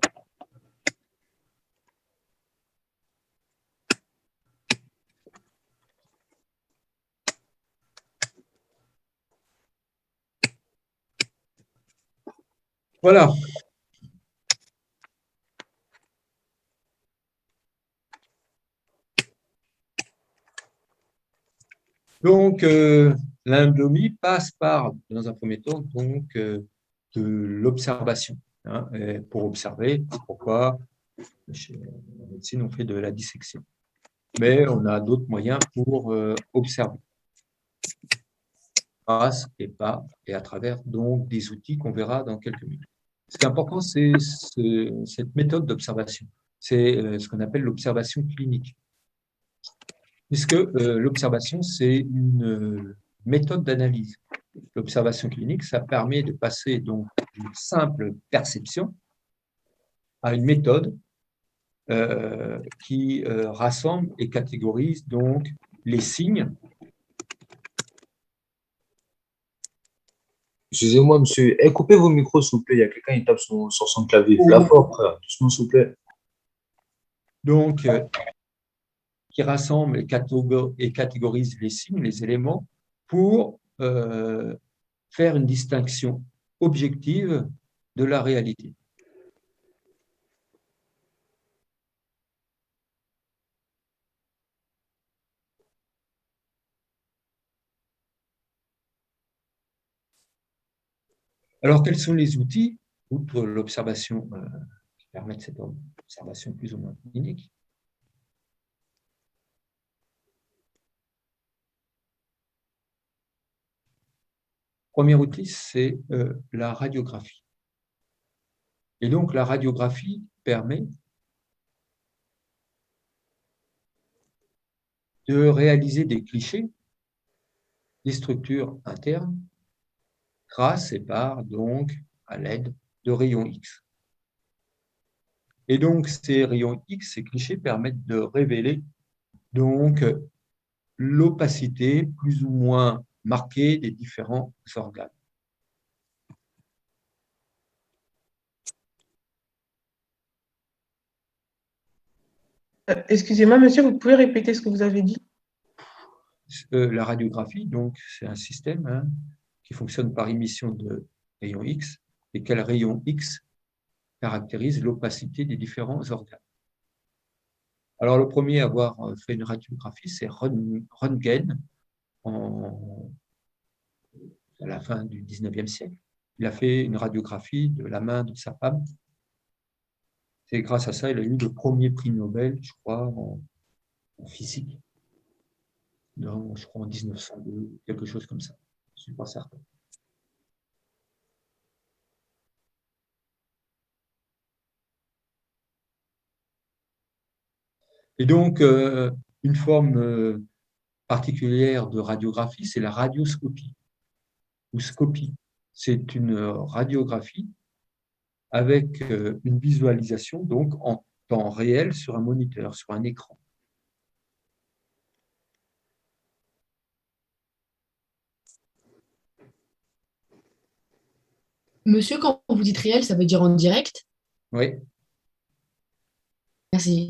Voilà. Donc, l'anatomie passe par, dans un premier temps, donc, de l'observation. Hein, pour observer, pourquoi en médecine, on fait de la dissection. Mais on a d'autres moyens pour observer. Grâce et à travers donc des outils qu'on verra dans quelques minutes. Ce qui est important, c'est cette méthode d'observation. C'est ce qu'on appelle l'observation clinique. Puisque l'observation, c'est une méthode d'analyse. L'observation clinique, ça permet de passer donc d'une simple perception à une méthode qui rassemble et catégorise donc les signes. Excusez-moi, monsieur. Coupez vos micros, s'il vous plaît. Il y a quelqu'un qui tape sur son clavier. Là fort, frère. Doucement, s'il vous plaît. Donc, qui rassemble et catégorise les signes, les éléments, pour faire une distinction objective de la réalité. Alors, quels sont les outils, outre l'observation, qui permettent cette observation plus ou moins clinique? Premier outil, c'est la radiographie. Et donc, la radiographie permet de réaliser des clichés, des structures internes, grâce et par, donc, à l'aide de rayons X. Et donc, ces rayons X, ces clichés, permettent de révéler donc l'opacité plus ou moins marquée des différents organes. Excusez-moi, monsieur, vous pouvez répéter ce que vous avez dit? La radiographie, donc, c'est un système qui fonctionne par émission de rayons X, et quel rayon X caractérise l'opacité des différents organes. Alors, le premier à avoir fait une radiographie, c'est Röntgen, à la fin du 19e siècle. Il a fait une radiographie de la main de sa femme. C'est grâce à ça qu'il a eu le premier prix Nobel, je crois, en physique. je crois en 1902, quelque chose comme ça. Je ne suis pas certain. Et donc, une forme particulière de radiographie, c'est la radioscopie ou scopie. C'est une radiographie avec une visualisation donc en temps réel sur un moniteur, sur un écran. Monsieur, quand vous dites réel, ça veut dire en direct? Oui. Merci.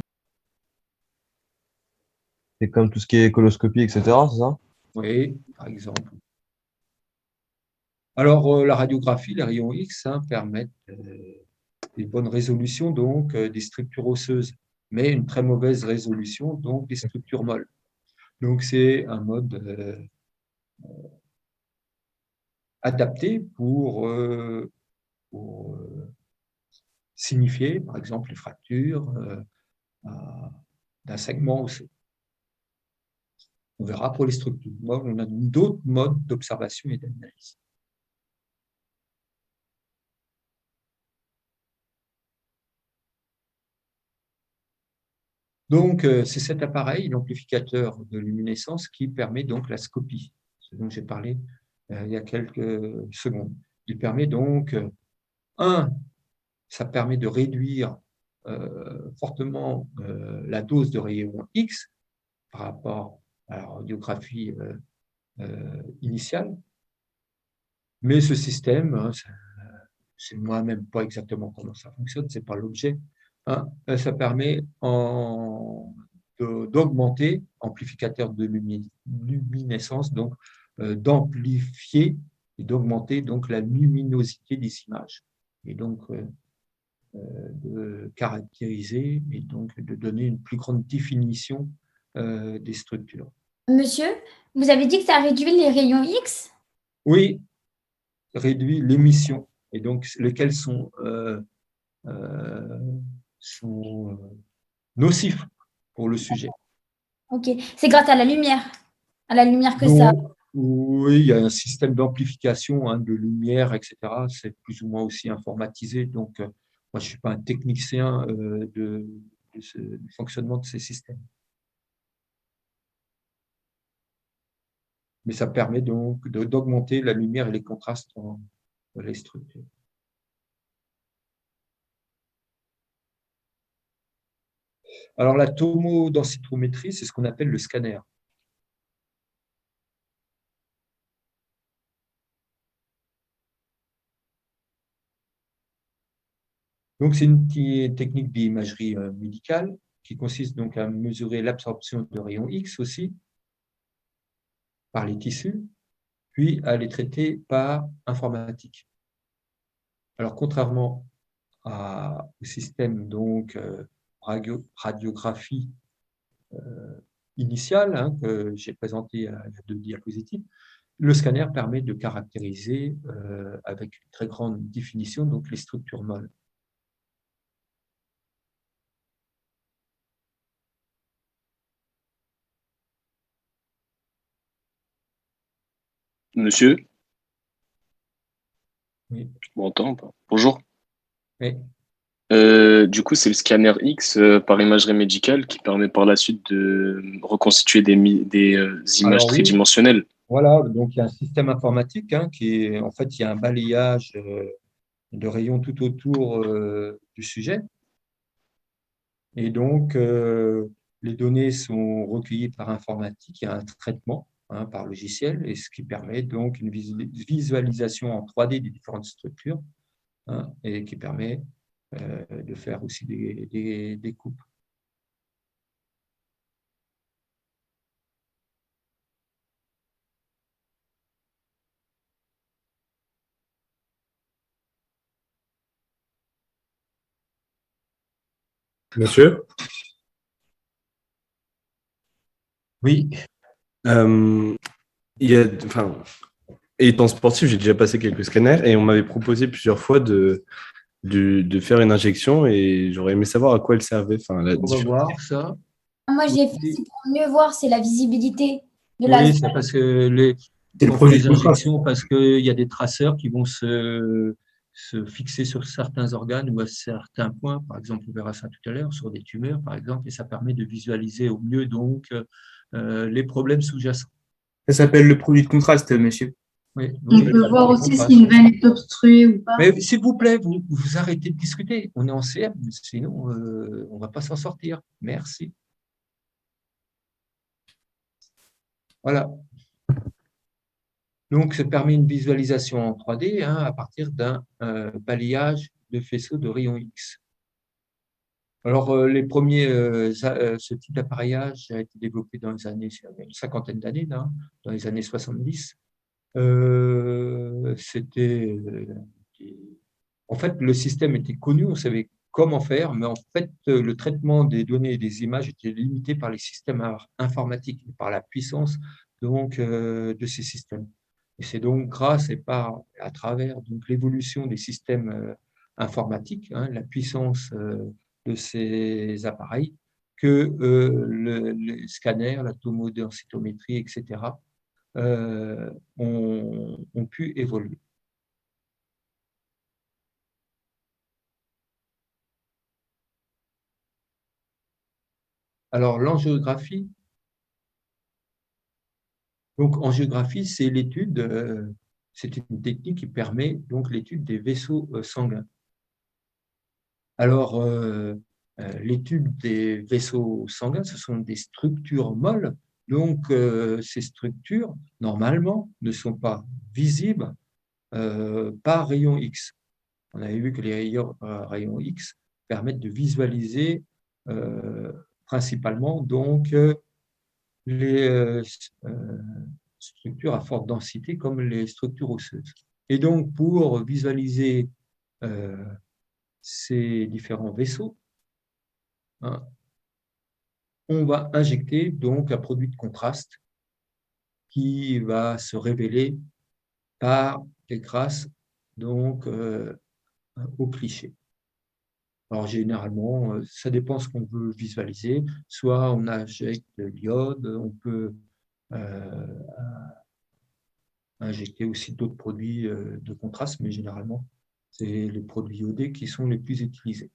C'est comme tout ce qui est coloscopie, etc., c'est ça? Oui, par exemple. Alors, la radiographie, les rayons X permettent des bonnes résolutions, donc des structures osseuses, mais une très mauvaise résolution, donc des structures molles. Donc, c'est un mode adapté pour signifier, par exemple, les fractures d'un segment osseux. On verra pour les structures. Moi, on a d'autres modes d'observation et d'analyse. Donc, c'est cet appareil, l'amplificateur de luminescence, qui permet donc la scopie, ce dont j'ai parlé il y a quelques secondes. Il permet donc, ça permet de réduire fortement la dose de rayons X par rapport à la radiographie initiale. Mais ce système, je ne sais moi-même pas exactement comment ça fonctionne, ce n'est pas l'objet. Ça permet d'augmenter, amplificateur de luminescence, donc d'amplifier et d'augmenter donc la luminosité des images. Et donc de caractériser et donc de donner une plus grande définition des structures. Monsieur, vous avez dit que ça réduit les rayons X? Oui, réduit l'émission, et donc lesquels sont nocifs pour le sujet. Ok, c'est grâce à la lumière que Donc, ça. oui, il y a un système d'amplification de lumière, etc. C'est plus ou moins aussi informatisé. Donc, moi, je ne suis pas un technicien du fonctionnement de ces systèmes. Mais ça permet donc d'augmenter la lumière et les contrastes dans les structures. Alors, la tomodensitométrie, c'est ce qu'on appelle le scanner. Donc, c'est une technique d'imagerie médicale qui consiste donc à mesurer l'absorption de rayons X aussi par les tissus, puis à les traiter par informatique. Alors, contrairement au système donc radiographie initiale que j'ai présenté à 2 diapositives, le scanner permet de caractériser avec une très grande définition donc les structures molles. Monsieur, Oui. on m'entend pas? Bonjour. Oui. Du coup, c'est le scanner X par imagerie médicale qui permet par la suite de reconstituer des images Alors, oui. tridimensionnelles. Voilà, donc il y a un système informatique qui est, en fait, il y a un balayage de rayons tout autour du sujet. Et donc, les données sont recueillies par informatique, il y a un traitement par logiciel, et ce qui permet donc une visualisation en 3D des différentes structures, et qui permet de faire aussi des coupes. Monsieur? Oui. Étant sportif, j'ai déjà passé quelques scanners et on m'avait proposé plusieurs fois de faire une injection et j'aurais aimé savoir à quoi elle servait. On va voir ça. Moi, j'ai fait, c'est pour mieux voir, c'est la visibilité. De Oui, la... c'est parce que C'est le on fait produit des de contraste. injections parce qu'il y a des traceurs qui vont se fixer sur certains organes ou à certains points. Par exemple, on verra ça tout à l'heure, sur des tumeurs, par exemple, et ça permet de visualiser au mieux donc les problèmes sous-jacents. Ça s'appelle le produit de contraste, monsieur. Oui, On oui, peut voir le aussi contraste. si une veine est obstruée ou pas. Mais s'il vous plaît, vous arrêtez de discuter. On est en CM, sinon on ne va pas s'en sortir. Merci. Voilà. Donc, ça permet une visualisation en 3D à partir d'un balayage de faisceaux de rayons X. Alors, les premiers, ce type d'appareillage a été développé dans les années, une cinquantaine d'années, dans les années 70. C'était, en fait, le système était connu, on savait comment faire, mais en fait, le traitement des données et des images était limité par les systèmes informatiques, par la puissance donc, de ces systèmes. Et c'est donc grâce et à travers donc l'évolution des systèmes informatiques, la puissance de ces appareils, que les scanners, la tomodensitométrie, etc., ont pu évoluer. Alors, l'angiographie, donc angiographie, c'est l'étude, c'est une technique qui permet donc l'étude des vaisseaux sanguins. Alors, l'étude des vaisseaux sanguins, ce sont des structures molles. Donc, ces structures, normalement, ne sont pas visibles par rayons X. On avait vu que les rayons X permettent de visualiser principalement donc, les structures à forte densité comme les structures osseuses. Et donc, pour visualiser ces différents vaisseaux, on va injecter donc un produit de contraste qui va se révéler grâce donc au cliché. Alors généralement, ça dépend ce qu'on veut visualiser. Soit on injecte de l'iode, on peut injecter aussi d'autres produits de contraste, mais généralement, c'est les produits iodés qui sont les plus utilisés.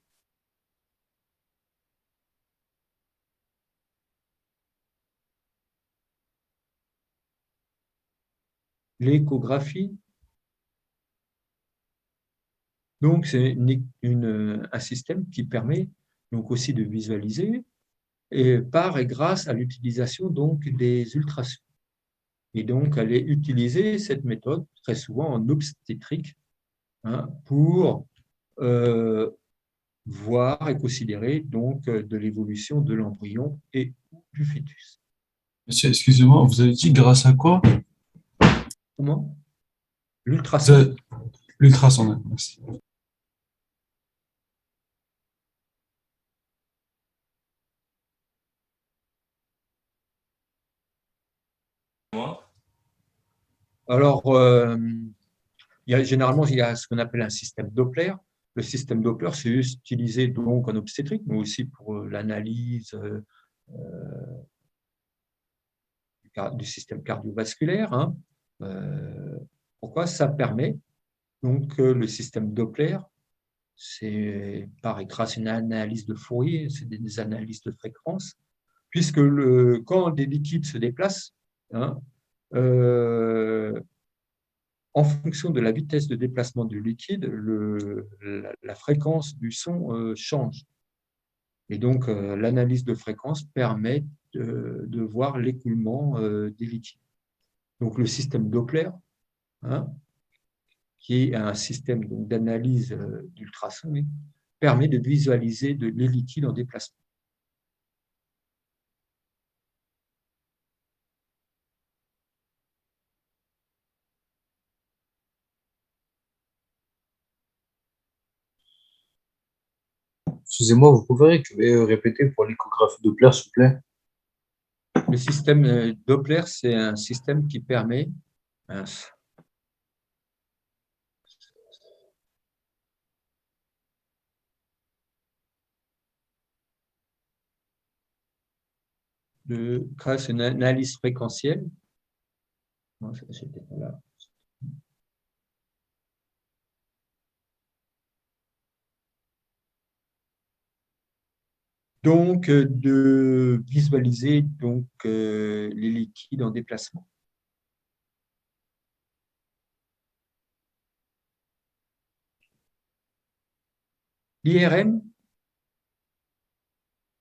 L'échographie, donc c'est un système qui permet donc aussi de visualiser par et grâce à l'utilisation donc des ultrasons. Et donc, elle est utilisée, cette méthode, très souvent en obstétrique, pour voir et considérer donc de l'évolution de l'embryon et du fœtus. Monsieur, excusez-moi, vous avez dit grâce à quoi? Comment? L'ultrason. L'ultrason, merci. Alors, généralement, il y a ce qu'on appelle un système Doppler. Le système Doppler, c'est utilisé donc en obstétrique, mais aussi pour l'analyse du système cardiovasculaire. Pourquoi? Ça permet donc le système Doppler, c'est pareil, grâce à une analyse de Fourier, c'est des analyses de fréquence, puisque quand des liquides se déplacent, en fonction de la vitesse de déplacement du liquide, la fréquence du son change. Et donc, l'analyse de fréquence permet de voir l'écoulement des liquides. Donc, le système Doppler, qui est un système d'analyse d'ultrasons, permet de visualiser les liquides en déplacement. Excusez-moi, vous pouvez répéter pour l'échographie Doppler, s'il vous plaît? Le système Doppler, c'est un système qui permet… grâce à une analyse fréquentielle. Non, j'étais pas là. Donc, de visualiser donc, les liquides en déplacement. L'IRM,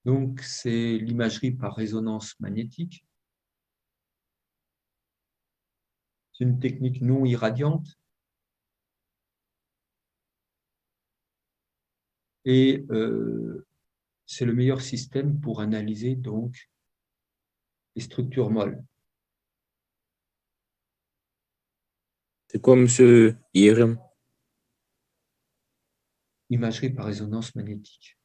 donc c'est l'imagerie par résonance magnétique. C'est une technique non irradiante. Et c'est le meilleur système pour analyser donc les structures molles. C'est quoi, monsieur IRM? Imagerie par résonance magnétique.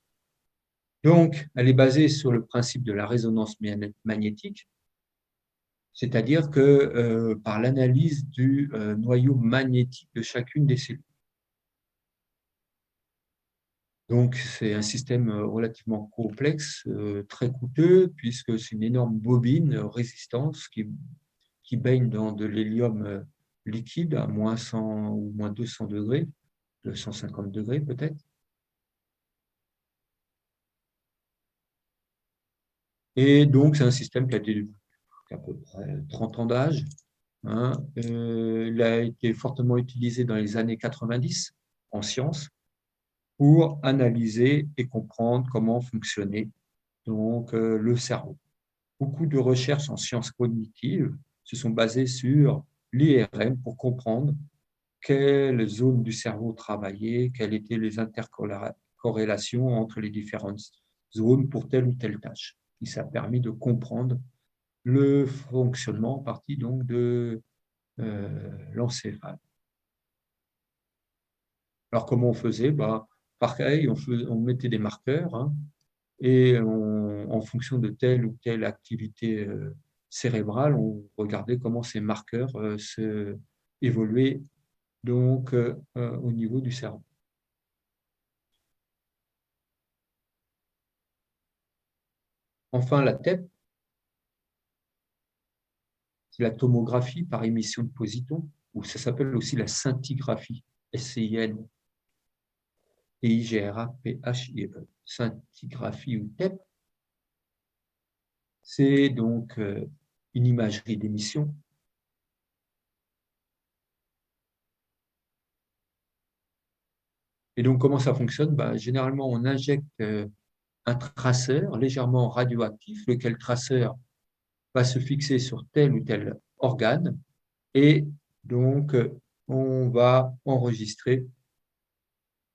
Donc, elle est basée sur le principe de la résonance magnétique, c'est-à-dire que par l'analyse du noyau magnétique de chacune des cellules. Donc, c'est un système relativement complexe, très coûteux, puisque c'est une énorme bobine résistance qui baigne dans de l'hélium liquide à moins 100 ou moins 200 degrés, 150 degrés peut-être. Et donc, c'est un système qui a à peu près 30 ans d'âge. Hein. Il a été fortement utilisé dans les années 90 en sciences pour analyser et comprendre comment fonctionnait donc, le cerveau. Beaucoup de recherches en sciences cognitives se sont basées sur l'IRM pour comprendre quelles zones du cerveau travaillaient, quelles étaient les intercorrélations entre les différentes zones pour telle ou telle tâche. Et ça a permis de comprendre le fonctionnement en partie donc de l'encéphale. Alors, comment on faisait? Pareil, on mettait des marqueurs, hein, et en fonction de telle ou telle activité cérébrale, on regardait comment ces marqueurs évoluaient donc, au niveau du cerveau. Enfin, la TEP, c'est la tomographie par émission de positons, ou ça s'appelle aussi la scintigraphie, SCIN, TIGRAPHIE, scintigraphie ou TEP. C'est donc une imagerie d'émission. Et donc, comment ça fonctionne? Généralement, on injecte un traceur légèrement radioactif, lequel traceur va se fixer sur tel ou tel organe, et donc on va enregistrer,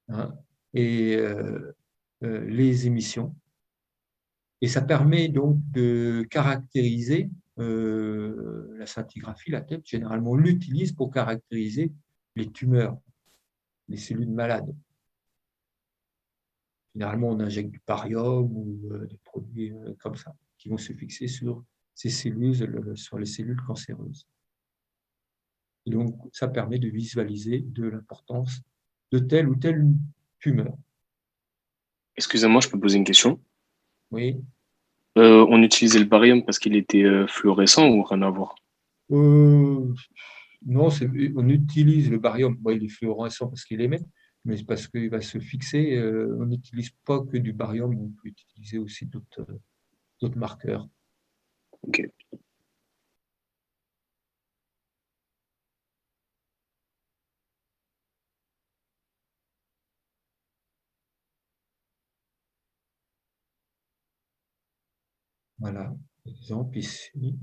hein, les émissions. Et ça permet donc de caractériser la scintigraphie, la TEP, généralement on l'utilise pour caractériser les tumeurs, les cellules malades. Généralement, on injecte du barium ou des produits comme ça, qui vont se fixer sur ces cellules, sur les cellules cancéreuses. Et donc, ça permet de visualiser de l'importance de telle ou telle tumeur. Excusez-moi, je peux poser une question? Oui. On utilisait le barium parce qu'il était fluorescent ou rien à voir? Non, on utilise le barium. Il est fluorescent parce qu'il émet, mais c'est parce qu'il va se fixer. On n'utilise pas que du barium, on peut utiliser aussi d'autres marqueurs. Ok. Voilà, exemple ici.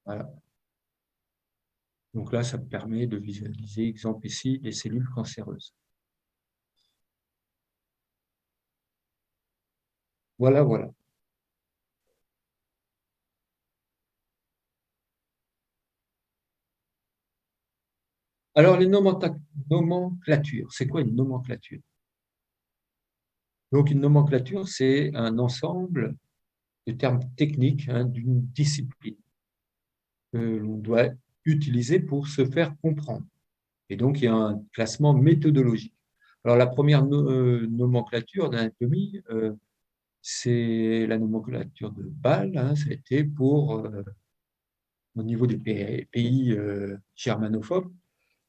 Voilà. Donc là, ça me permet de visualiser, exemple ici, les cellules cancéreuses. Voilà, voilà. Alors, les nomenclatures, c'est quoi une nomenclature? Donc, une nomenclature, c'est un ensemble de termes techniques, hein, d'une discipline que l'on doit utiliser pour se faire comprendre. Et donc, il y a un classement méthodologique. Alors, la première nomenclature d'anatomie, c'est la nomenclature de Bâle, hein, ça a été pour, au niveau des pays germanophobes,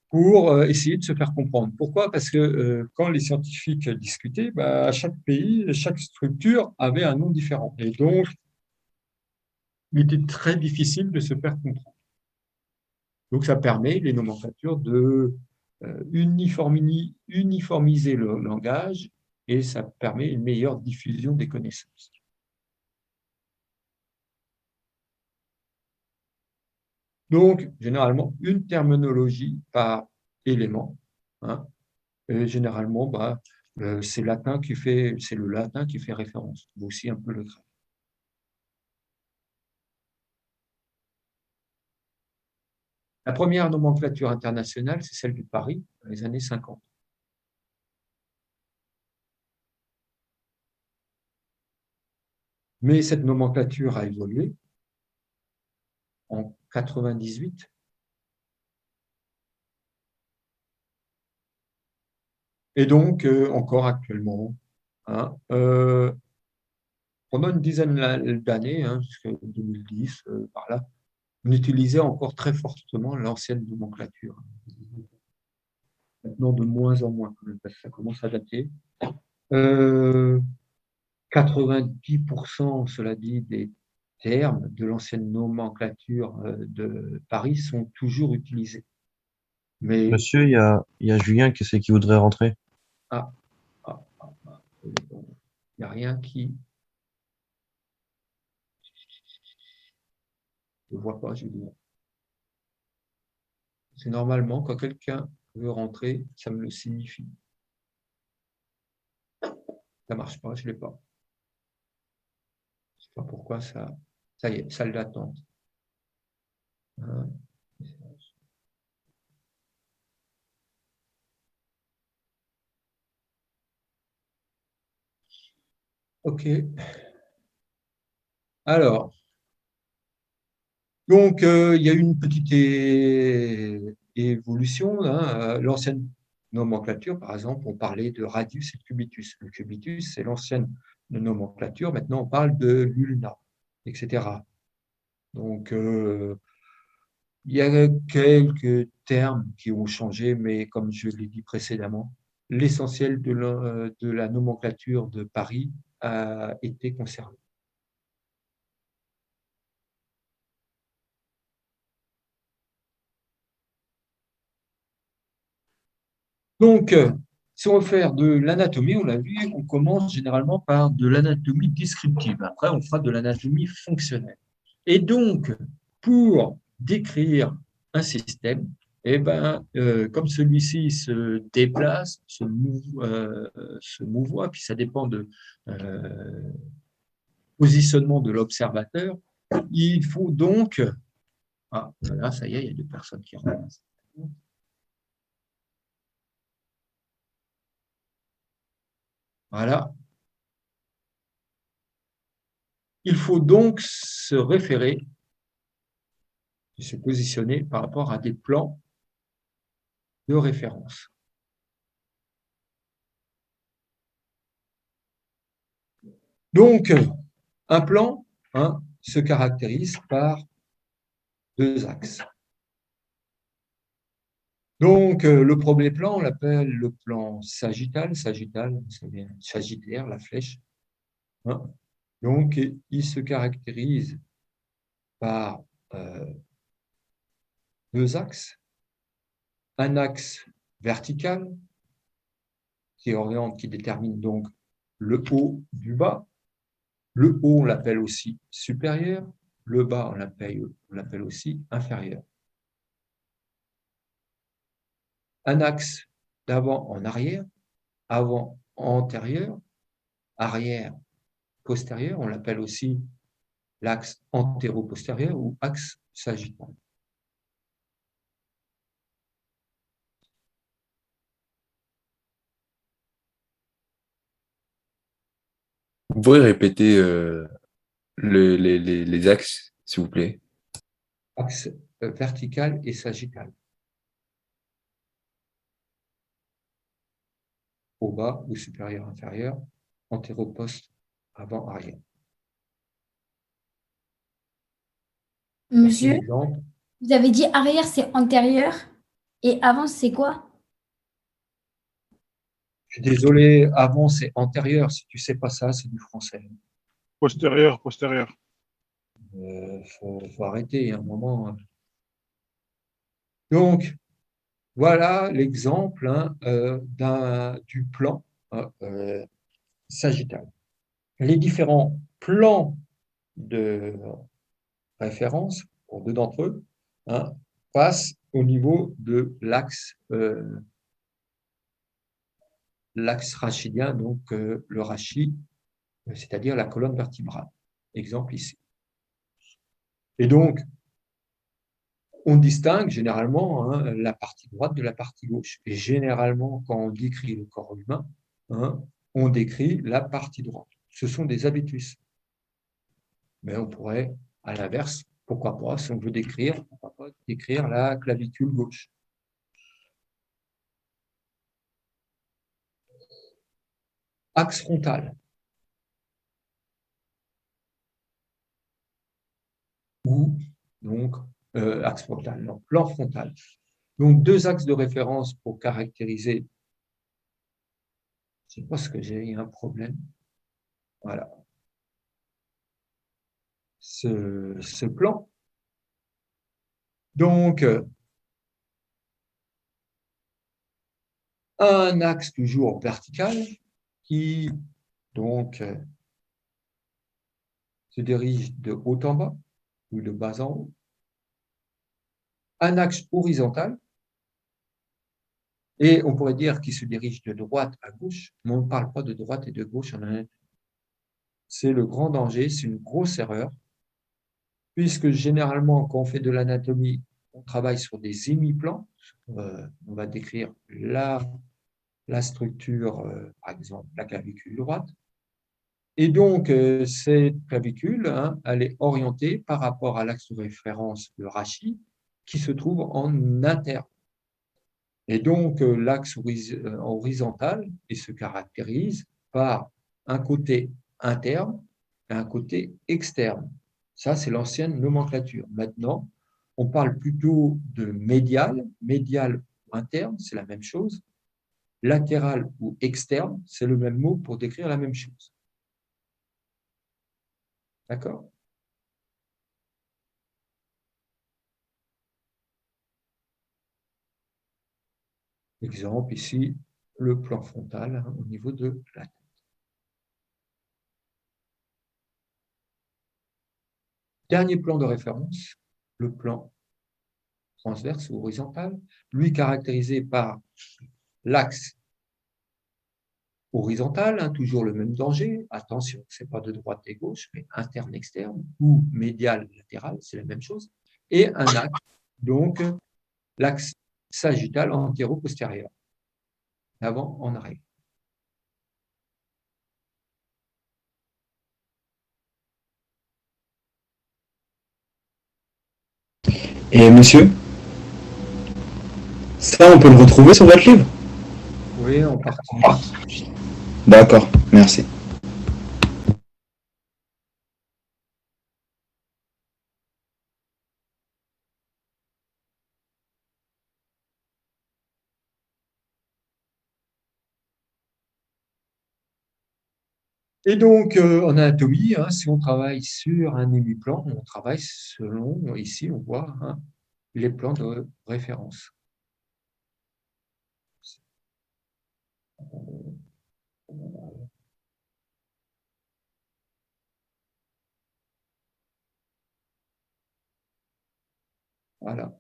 pour essayer de se faire comprendre. Pourquoi? Parce que quand les scientifiques discutaient, bah, chaque pays, chaque structure avait un nom différent. Et donc, il était très difficile de se faire comprendre. Donc, ça permet, les nomenclatures, de uniformiser le langage et ça permet une meilleure diffusion des connaissances. Donc, généralement, une terminologie par élément. Hein. Et généralement, bah, c'est le latin qui fait référence, ou aussi un peu le grec. La première nomenclature internationale, c'est celle de Paris, dans les années 50. Mais cette nomenclature a évolué en 98. Et donc, encore actuellement, hein, pendant une dizaine d'années, hein, jusqu'en 2010, par là, on utilisait encore très fortement l'ancienne nomenclature. Maintenant, de moins en moins, parce que ça commence à dater. 90%, cela dit, des termes de l'ancienne nomenclature de Paris sont toujours utilisés. Mais... Monsieur, il y a Julien qui voudrait rentrer. Il n'y a rien qui... Je ne vois pas, Julien. C'est normalement, quand quelqu'un veut rentrer, ça me le signifie. Ça ne marche pas, je ne l'ai pas. Je ne sais pas pourquoi ça... Ça y est, salle d'attente. OK. Alors, donc, il y a eu une petite évolution. Hein. L'ancienne nomenclature, par exemple, on parlait de radius et de cubitus. Le cubitus, c'est l'ancienne nomenclature. Maintenant, on parle de l'ulna, etc. Donc, il y a quelques termes qui ont changé, mais comme je l'ai dit précédemment, l'essentiel de la nomenclature de Paris a été conservé. Donc, si on veut faire de l'anatomie, on l'a vu, on commence généralement par de l'anatomie descriptive. Après, on fera de l'anatomie fonctionnelle. Et donc, pour décrire un système, eh ben, comme celui-ci se déplace, se mouvoie, puis ça dépend de positionnement de l'observateur, il faut donc... Ah, voilà, ça y est, il y a deux personnes qui rentrent. Voilà. Il faut donc se référer et se positionner par rapport à des plans de référence. Donc, un plan se caractérise par deux axes. Donc, le premier plan, on l'appelle le plan sagittal. Sagittal, c'est bien sagittaire, la flèche. Donc, il se caractérise par deux axes. Un axe vertical qui oriente, qui détermine donc le haut du bas. Le haut, on l'appelle aussi supérieur. Le bas, on l'appelle aussi inférieur. Un axe d'avant en arrière, avant antérieur, arrière postérieur, on l'appelle aussi l'axe antéro-postérieur ou axe sagittal. Vous pourriez répéter les axes, s'il vous plaît? Axe vertical et sagittal. haut, bas ou supérieur, inférieur, antéro, poste, avant, arrière. Monsieur, Exemple, vous avez dit arrière, c'est antérieur. Et avant, c'est quoi? je suis désolé, avant c'est antérieur. Si tu sais pas ça, c'est du français. Postérieur, postérieur. Faut arrêter à un moment. Donc, voilà l'exemple du plan sagittal. Les différents plans de référence, pour deux d'entre eux, passent au niveau de l'axe rachidien, donc le rachis, c'est-à-dire la colonne vertébrale. Exemple ici. Et donc, on distingue généralement la partie droite de la partie gauche. Et généralement, quand on décrit le corps humain, on décrit la partie droite. Ce sont des habitus. Mais on pourrait, à l'inverse, pourquoi pas, si on veut décrire, pourquoi pas décrire la clavicule gauche. Axe frontal. Ou, donc, axe frontal, non, plan frontal. Donc, deux axes de référence pour caractériser. Je ne sais pas ce que j'ai, il y a un problème. Voilà. Ce plan. Donc, un axe toujours vertical qui, donc, se dirige de haut en bas ou de bas en haut. Un axe horizontal, et on pourrait dire qu'il se dirige de droite à gauche, mais on ne parle pas de droite et de gauche en anatomie. C'est le grand danger, c'est une grosse erreur, puisque généralement, quand on fait de l'anatomie, on travaille sur des hémiplans. On va décrire la structure, par exemple, la clavicule droite. Et donc, cette clavicule, elle est orientée par rapport à l'axe de référence, le rachis, qui se trouve en interne. Et donc, l'axe horizontal, il se caractérise par un côté interne et un côté externe. Ça, c'est l'ancienne nomenclature. Maintenant, on parle plutôt de médial. Médial ou interne, c'est la même chose. Latéral ou externe, c'est le même mot pour décrire la même chose. D'accord? Exemple ici, le plan frontal au niveau de la tête. Dernier plan de référence, le plan transverse ou horizontal, lui caractérisé par l'axe horizontal, toujours le même danger. Attention, ce n'est pas de droite et gauche, mais interne-externe ou médial-latéral, c'est la même chose. Et un axe, donc l'axe sagittal antéro-postérieur, avant en arrière. Et monsieur, ça, on peut le retrouver sur votre livre? Oui, en partie. D'accord, merci. Et donc, en anatomie, si on travaille sur un hémiplan, on travaille selon, ici, on voit les plans de référence. Voilà.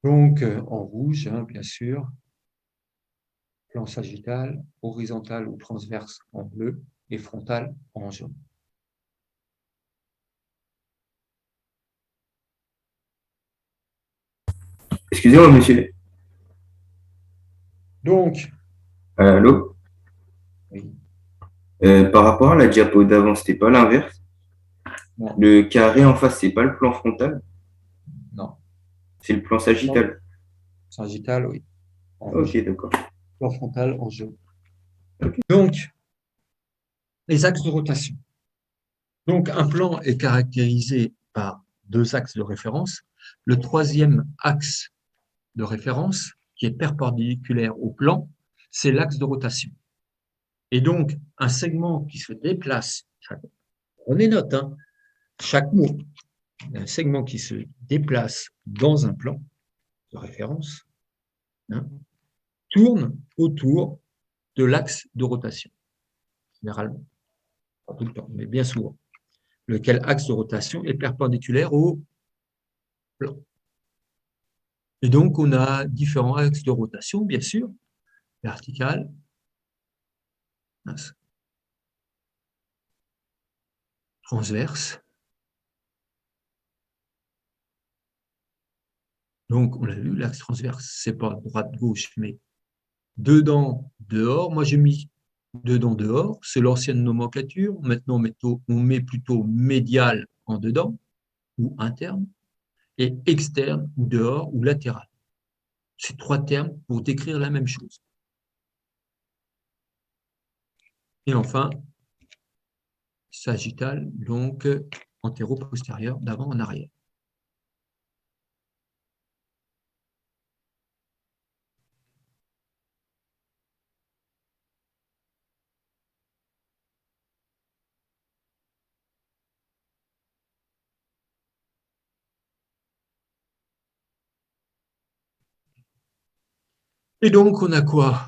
Donc, en rouge, bien sûr, plan sagittal, horizontal ou transverse en bleu et frontal en jaune. Excusez-moi, monsieur. Donc, allô? oui. Par rapport à la diapo d'avant, c'était pas l'inverse? Non. Le carré en face, c'est pas le plan frontal? Non. C'est le plan sagittal? Sagittal, oui. Ok, d'accord. Plan frontal en jaune. Donc, les axes de rotation. Donc, un plan est caractérisé par deux axes de référence. Le troisième axe de référence, qui est perpendiculaire au plan, c'est l'axe de rotation. Et donc, un segment qui se déplace, prenez note, hein, chaque mot, un segment qui se déplace dans un plan de référence, hein, tourne autour de l'axe de rotation, généralement, pas tout le temps, mais bien souvent, lequel axe de rotation est perpendiculaire au plan. Et donc, on a différents axes de rotation, bien sûr, vertical, transverse. Donc, on l'a vu, l'axe transverse, c'est pas droite-gauche, mais dedans, dehors. Moi, j'ai mis dedans, dehors. C'est l'ancienne nomenclature. Maintenant, on met plutôt médial en dedans ou interne et externe ou dehors ou latéral. C'est trois termes pour décrire la même chose. Et enfin, sagittal, donc antéro-postérieur, d'avant en arrière. Et donc, on a quoi?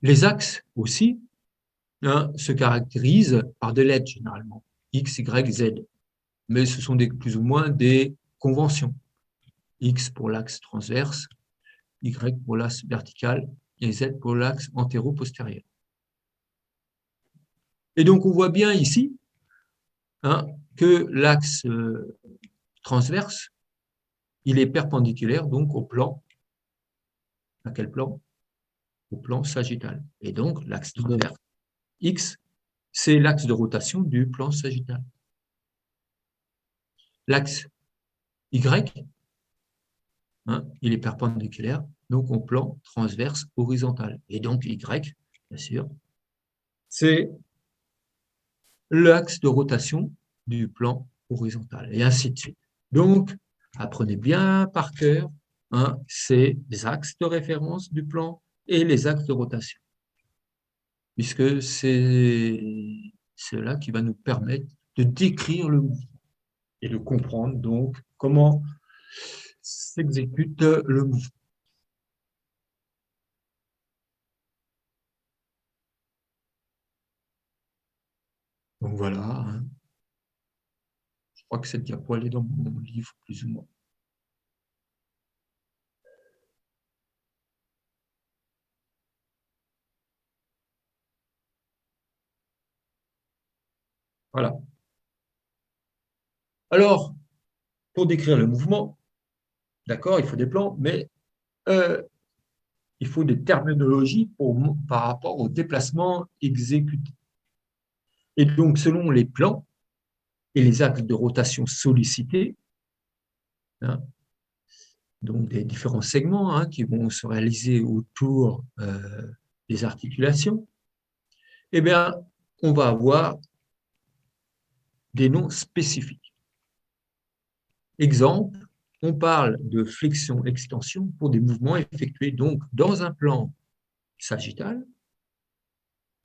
Les axes aussi se caractérisent par des lettres généralement, X, Y, Z. Mais ce sont plus ou moins des conventions. X pour l'axe transverse, Y pour l'axe vertical et Z pour l'axe antéro-postérieur. Et donc, on voit bien ici que l'axe transverse, il est perpendiculaire donc au plan. À quel plan? Au plan sagittal. Et donc, l'axe transverse X, c'est l'axe de rotation du plan sagittal. L'axe Y, il est perpendiculaire donc au plan transverse horizontal. Et donc, Y, bien sûr, c'est l'axe de rotation du plan horizontal, et ainsi de suite. Donc, apprenez bien par cœur ces axes de référence du plan et les axes de rotation, puisque c'est cela qui va nous permettre de décrire le mouvement et de comprendre donc comment s'exécute le mouvement. Donc voilà, je crois que cette diapo elle est dans mon livre plus ou moins. Voilà. Alors, pour décrire le mouvement, d'accord, il faut des plans, mais il faut des terminologies par rapport au déplacement exécuté. Et donc, selon les plans et les axes de rotation sollicités, donc des différents segments qui vont se réaliser autour des articulations, eh bien, on va avoir des noms spécifiques. Exemple, on parle de flexion-extension pour des mouvements effectués donc dans un plan sagittal.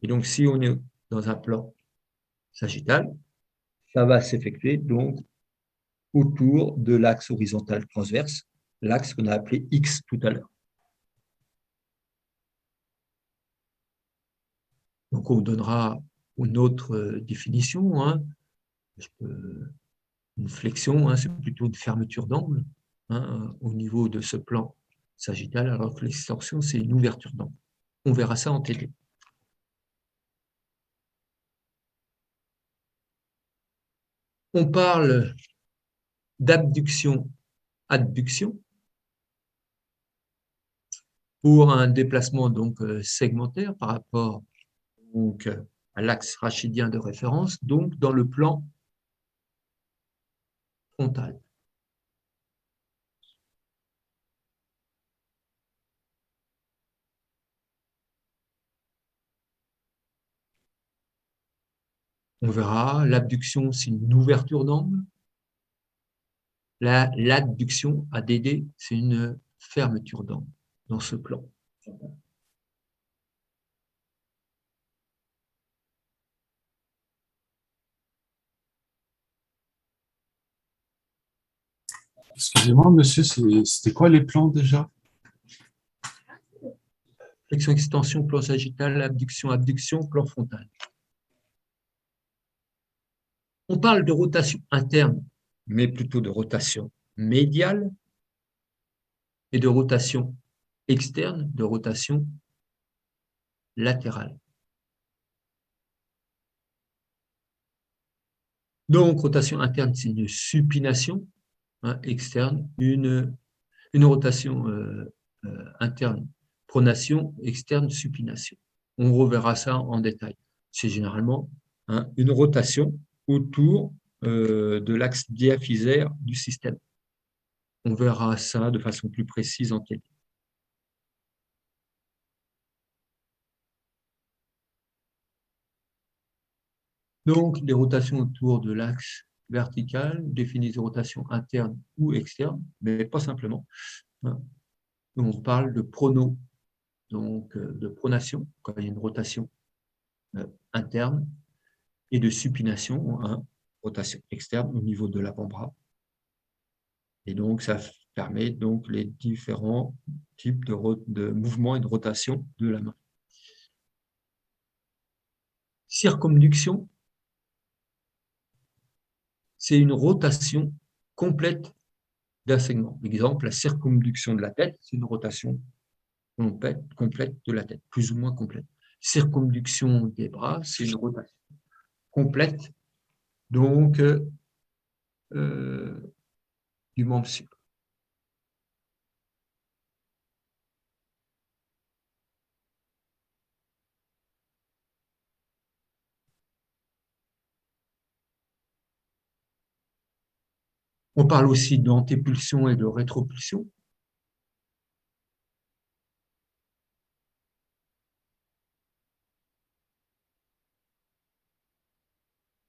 Et donc, si on est dans un plan sagittal, ça va s'effectuer donc autour de l'axe horizontal transverse, l'axe qu'on a appelé X tout à l'heure. Donc, on donnera une autre définition. Une flexion, c'est plutôt une fermeture d'angle au niveau de ce plan sagittal, alors que l'extension, c'est une ouverture d'angle. On verra ça en TD. On parle d'abduction-adduction pour un déplacement donc segmentaire par rapport donc, à l'axe rachidien de référence, donc dans le plan frontal. On verra, l'abduction, c'est une ouverture d'angle. L'adduction, ADD, c'est une fermeture d'angle dans ce plan. Excusez-moi, monsieur, c'était quoi les plans déjà? Flexion, extension, plan sagittal, abduction, abduction, plan frontal. On parle de rotation interne, mais plutôt de rotation médiale et de rotation externe, de rotation latérale. Donc, rotation interne, c'est une supination, externe, une rotation interne, pronation, externe, supination. On reverra ça en détail. C'est généralement une rotation autour de l'axe diaphysaire du système. On verra ça de façon plus précise en télé. Donc, les rotations autour de l'axe vertical définissent des rotations internes ou externes, mais pas simplement. On parle de prono, donc de pronation, quand il y a une rotation interne, et de supination, rotation externe au niveau de l'avant-bras. Et donc, ça permet donc les différents types de mouvements et de rotation de la main. Circumduction, c'est une rotation complète d'un segment. Exemple, la circumduction de la tête, c'est une rotation complète de la tête, plus ou moins complète. Circumduction des bras, c'est une rotation complète, donc du membre supérieur. On parle aussi d'antépulsion et de rétropulsion.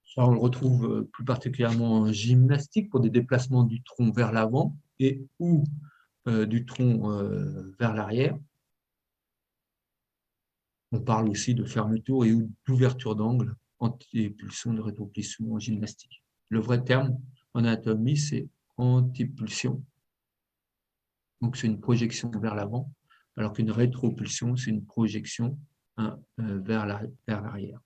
Ça, on le retrouve plus particulièrement en gymnastique pour des déplacements du tronc vers l'avant et ou du tronc vers l'arrière. On parle aussi de fermeture et d'ouverture d'angle, antépulsion, de rétropulsion en gymnastique. Le vrai terme en anatomie, c'est antépulsion. Donc, c'est une projection vers l'avant, alors qu'une rétropulsion, c'est une projection vers l'arrière.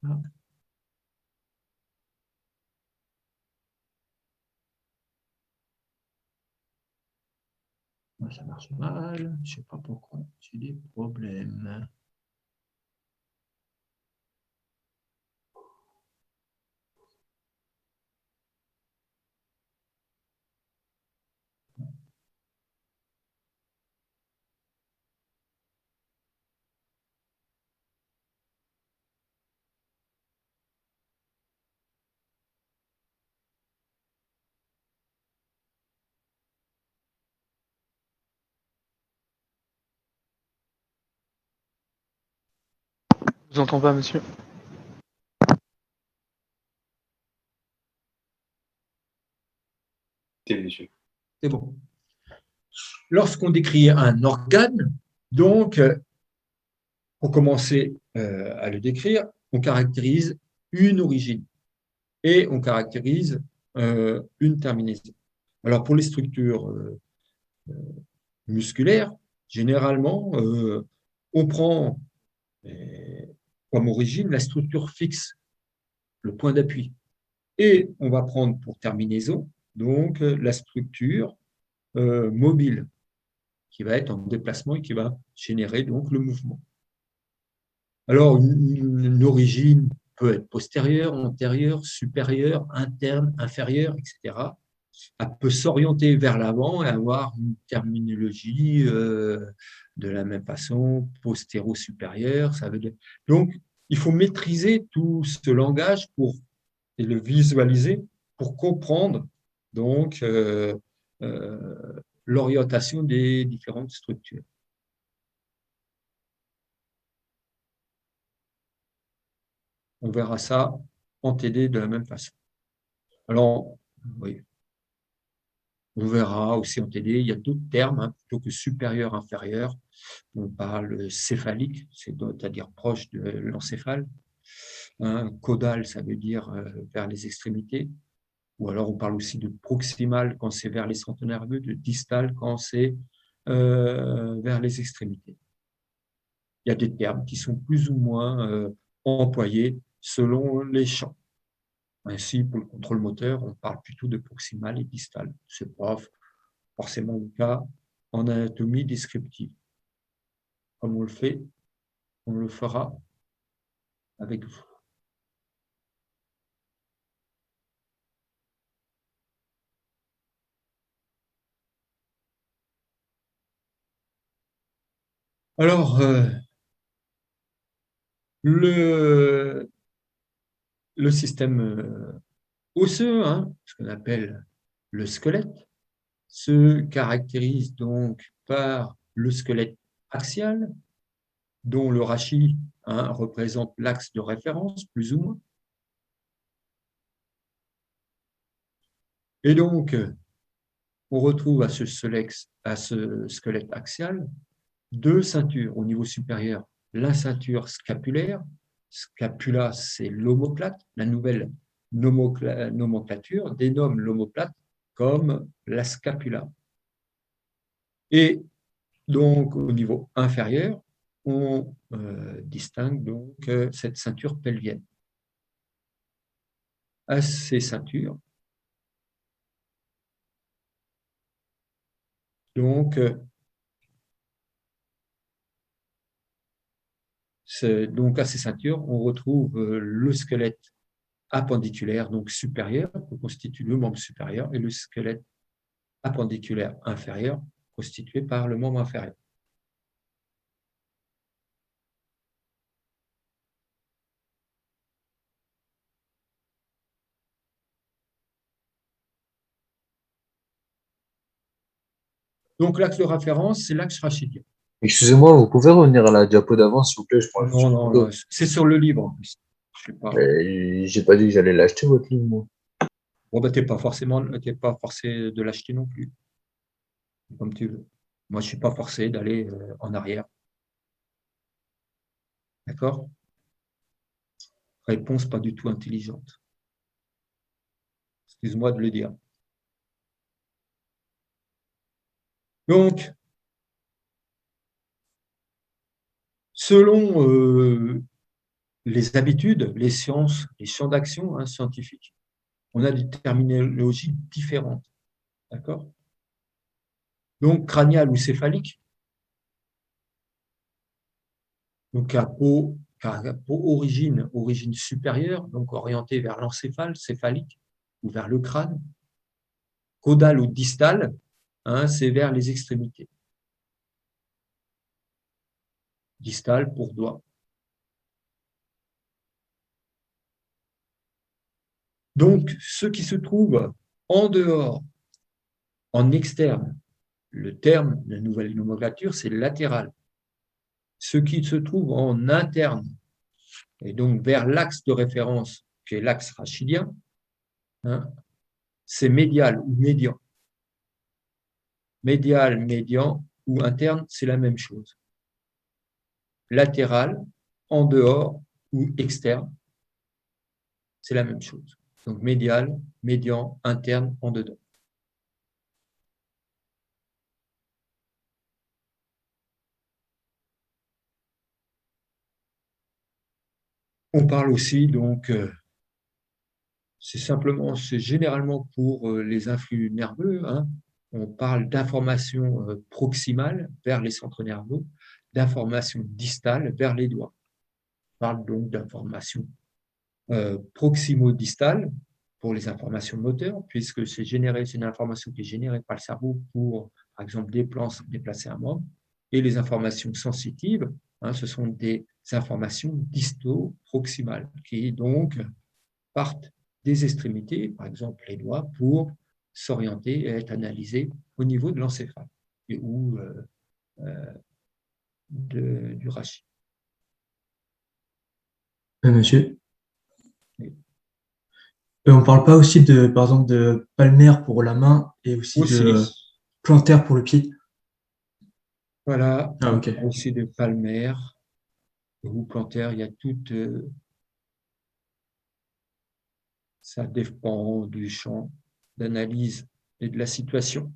Voilà. Ça marche mal, je ne sais pas pourquoi, j'ai des problèmes. Je vous entends pas, monsieur. C'est bon. Lorsqu'on décrit un organe, donc, pour commencer à le décrire, on caractérise une origine et on caractérise une terminaison. Alors, pour les structures musculaires, généralement, on prend comme origine la structure fixe, le point d'appui. Et on va prendre pour terminaison donc la structure mobile qui va être en déplacement et qui va générer donc le mouvement. Alors, une origine peut être postérieure, antérieure, supérieure, interne, inférieure, etc. Elle peut s'orienter vers l'avant et avoir une terminologie de la même façon, postéro-supérieure. Donc, il faut maîtriser tout ce langage pour et le visualiser pour comprendre donc l'orientation des différentes structures. On verra ça en TD de la même façon. Alors, oui, on verra aussi en TD, il y a d'autres termes, hein, plutôt que supérieur, inférieur. On parle céphalique, c'est-à-dire proche de l'encéphale. Hein, caudal, ça veut dire vers les extrémités. Ou alors on parle aussi de proximal quand c'est vers les centres nerveux, de distal quand c'est vers les extrémités. Il y a des termes qui sont plus ou moins employés selon les champs. Ainsi, pour le contrôle moteur, on parle plutôt de proximal et distal. Ce n'est pas forcément le cas en anatomie descriptive. Comme on le fait, on le fera avec vous. Alors, le système osseux, hein, ce qu'on appelle le squelette, se caractérise donc par le squelette axial, dont le rachis représente l'axe de référence, plus ou moins. Et donc, on retrouve à ce squelette axial deux ceintures au niveau supérieur. La ceinture scapulaire, scapula c'est l'omoplate, la nouvelle nomenclature dénomme l'omoplate comme la scapula. Et donc au niveau inférieur, on distingue donc cette ceinture pelvienne. À ces ceintures, donc à ces ceintures, on retrouve le squelette appendiculaire, donc supérieur, qui constitue le membre supérieur, et le squelette appendiculaire inférieur, constitué par le membre inférieur. Donc l'axe de référence, c'est l'axe rachidien. Excusez-moi, vous pouvez revenir à la diapo d'avant, s'il vous plaît? Non, c'est sur le livre en plus. Je sais pas. J'ai pas dit que j'allais l'acheter, votre livre, moi. Bon, ben, t'es pas forcé de l'acheter non plus. Comme tu veux. Moi, je suis pas forcé d'aller en arrière. D'accord? Réponse pas du tout intelligente. Excuse-moi de le dire. Donc, selon les habitudes, les sciences, les champs d'action scientifiques, on a des terminologies différentes. D'accord? Donc, crânial ou céphalique. Donc, origine supérieure, donc orientée vers l'encéphale, céphalique, ou vers le crâne. Caudal ou distal, c'est vers les extrémités. Distal pour doigt. Donc, ce qui se trouve en dehors, en externe, le terme, la nouvelle nomenclature, c'est latéral. Ce qui se trouve en interne, et donc vers l'axe de référence, qui est l'axe rachidien, c'est médial ou médian. Médial, médian ou interne, c'est la même chose. Latéral, en dehors ou externe, c'est la même chose. Donc médial, médian, interne, en dedans. On parle aussi, donc, c'est généralement pour les influx nerveux, on parle d'informations proximales vers les centres nerveux, d'informations distales vers les doigts. On parle donc d'informations proximo-distales pour les informations moteurs, puisque c'est une information qui est générée par le cerveau pour, par exemple, déplacer un membre, et les informations sensitives, ce sont des informations disto-proximales qui donc partent des extrémités, par exemple les doigts, pour s'orienter et être analysé au niveau de l'encéphale ou du rachis. Monsieur, Oui. on ne parle pas aussi de, par exemple, de palmaire pour la main et aussi de plantaire pour le pied. Voilà, Ah, ok. aussi de palmaire ou plantaire, il y a toute. Ça dépend du champ d'analyse et de la situation.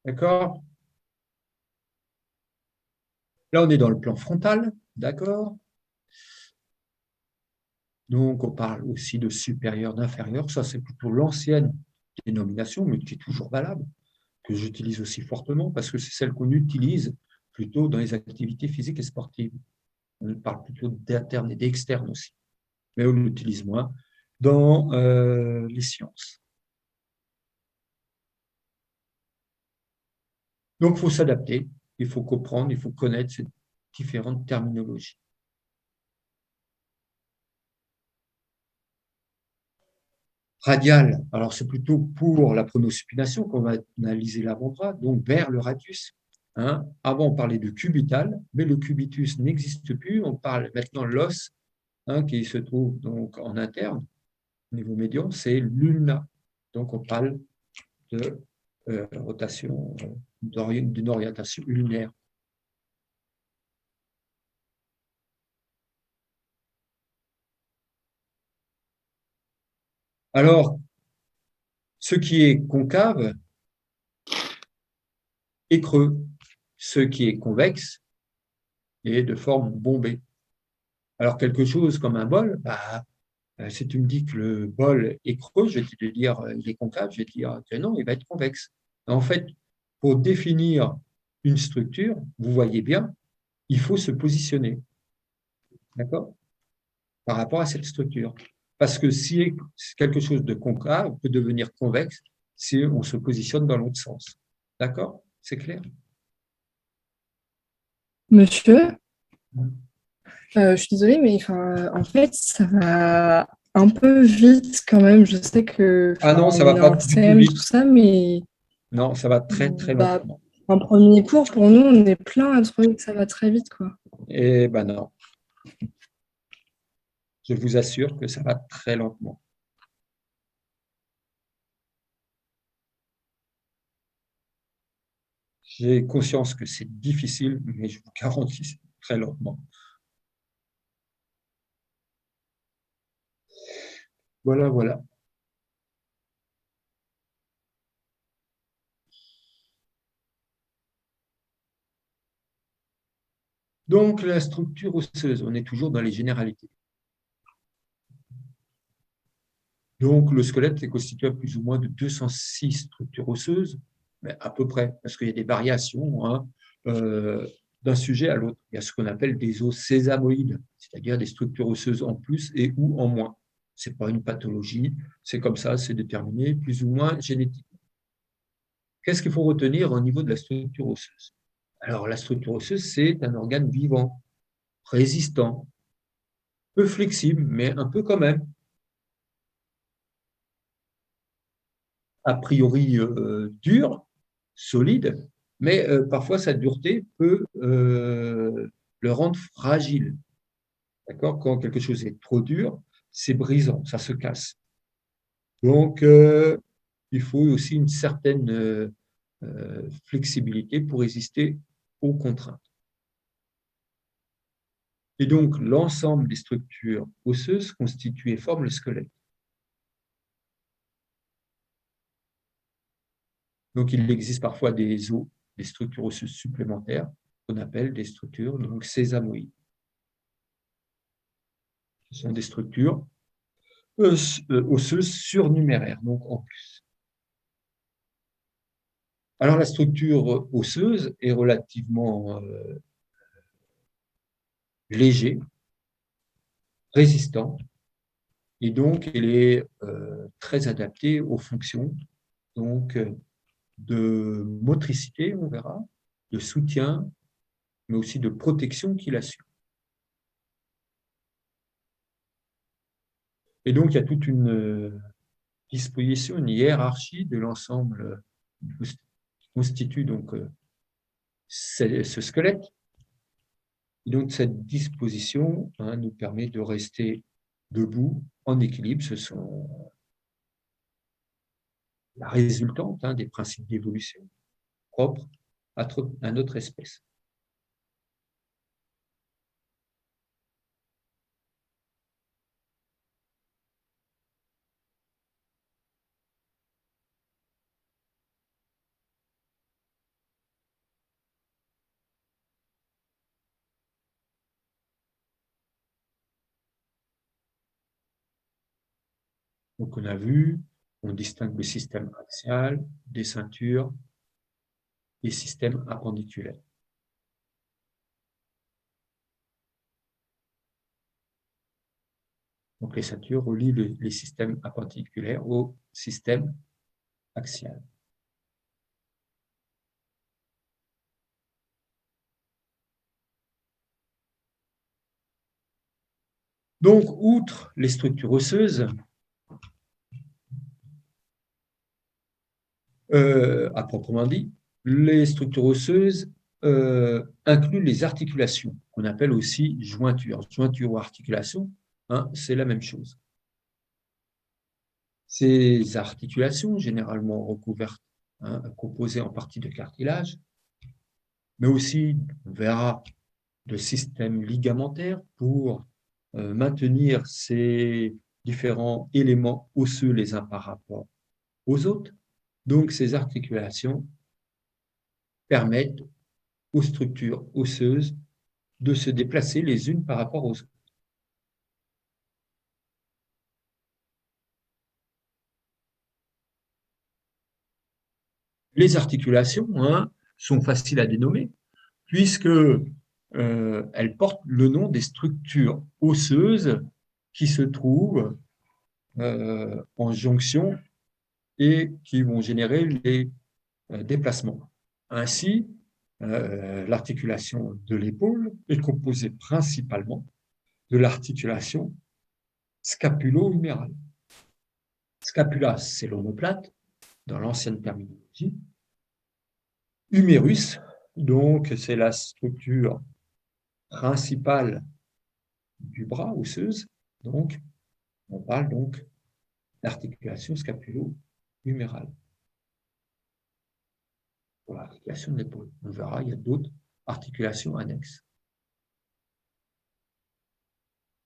D'accord? Là, on est dans le plan frontal, d'accord? Donc, on parle aussi de supérieur, d'inférieur. Ça, c'est plutôt l'ancienne dénomination, mais qui est toujours valable, que j'utilise aussi fortement parce que c'est celle qu'on utilise plutôt dans les activités physiques et sportives. On parle plutôt d'interne et d'externe aussi, mais on l'utilise moins dans les sciences. Donc, il faut s'adapter, il faut comprendre, il faut connaître ces différentes terminologies. Radial, alors c'est plutôt pour la pronosupination qu'on va analyser l'avant-bras, donc vers le radius. Hein. Avant, on parlait de cubital, mais le cubitus n'existe plus. On parle maintenant de l'os qui se trouve donc en interne, au niveau médian, c'est l'ulna. Donc, on parle de rotation, d'une orientation ulnaire. Alors, ce qui est concave est creux, ce qui est convexe est de forme bombée. Alors, quelque chose comme un bol, si tu me dis que le bol est creux, je vais te dire il est concave, je vais te dire que non, il va être convexe. En fait, pour définir une structure, vous voyez bien, il faut se positionner, d'accord, par rapport à cette structure. Parce que si quelque chose de concave peut devenir convexe si on se positionne dans l'autre sens. D'accord? C'est clair? Monsieur, je suis désolée, mais en fait, ça va un peu vite quand même. Je sais que Ah non, ça on va est pas en du tout CM, vite. tout ça, mais Non, ça va très, très lentement. en premier cours, pour nous, on est plein à trouver que ça va très vite, quoi. Eh ben non. Je vous assure que ça va très lentement. J'ai conscience que c'est difficile, mais je vous garantis, c'est très lentement. Voilà, voilà. Donc, la structure osseuse, on est toujours dans les généralités. Donc, le squelette est constitué à plus ou moins de 206 structures osseuses, mais à peu près, parce qu'il y a des variations d'un sujet à l'autre. Il y a ce qu'on appelle des os sésamoïdes, c'est-à-dire des structures osseuses en plus et ou en moins. Ce n'est pas une pathologie, c'est comme ça, c'est déterminé plus ou moins génétiquement. Qu'est-ce qu'il faut retenir au niveau de la structure osseuse? Alors, la structure osseuse, c'est un organe vivant, résistant, peu flexible, mais un peu quand même. A priori dur, solide, mais parfois sa dureté peut le rendre fragile. D'accord? Quand quelque chose est trop dur, c'est brisant, ça se casse. Donc, il faut aussi une certaine flexibilité pour résister aux contraintes. Et donc, l'ensemble des structures osseuses constituent et forment le squelette. Donc, il existe parfois des os, des structures osseuses supplémentaires qu'on appelle des structures donc sésamoïdes. Ce sont des structures osseuses surnuméraires, donc en plus. Alors, la structure osseuse est relativement léger, résistant, et donc elle est très adaptée aux fonctions donc, de motricité, on verra, de soutien, mais aussi de protection qu'il assure. Et donc, il y a toute une disposition, une hiérarchie de l'ensemble qui constitue donc ce squelette. Et donc, cette disposition nous permet de rester debout, en équilibre. Ce sont la résultante des principes d'évolution propres à notre espèce. Donc, on a vu, on distingue le système axial, des ceintures, et systèmes appendiculaires. Donc, les ceintures relient les systèmes appendiculaires au système axial. Donc, outre les structures osseuses, à proprement dit, les structures osseuses incluent les articulations, qu'on appelle aussi jointures. Jointure ou articulation, c'est la même chose. Ces articulations, généralement recouvertes, composées en partie de cartilage, mais aussi, on verra, de systèmes ligamentaires pour maintenir ces différents éléments osseux les uns par rapport aux autres. Donc, ces articulations permettent aux structures osseuses de se déplacer les unes par rapport aux autres. Les articulations sont faciles à dénommer puisque elles portent le nom des structures osseuses qui se trouvent en jonction et qui vont générer les déplacements. Ainsi, l'articulation de l'épaule est composée principalement de l'articulation scapulo-humérale. Scapula, c'est l'omoplate, dans l'ancienne terminologie. Humérus, donc, c'est la structure principale du bras osseuse. Donc, on parle donc d'articulation scapulo-humérale. Pour l'articulation de l'épaule. On verra, il y a d'autres articulations annexes.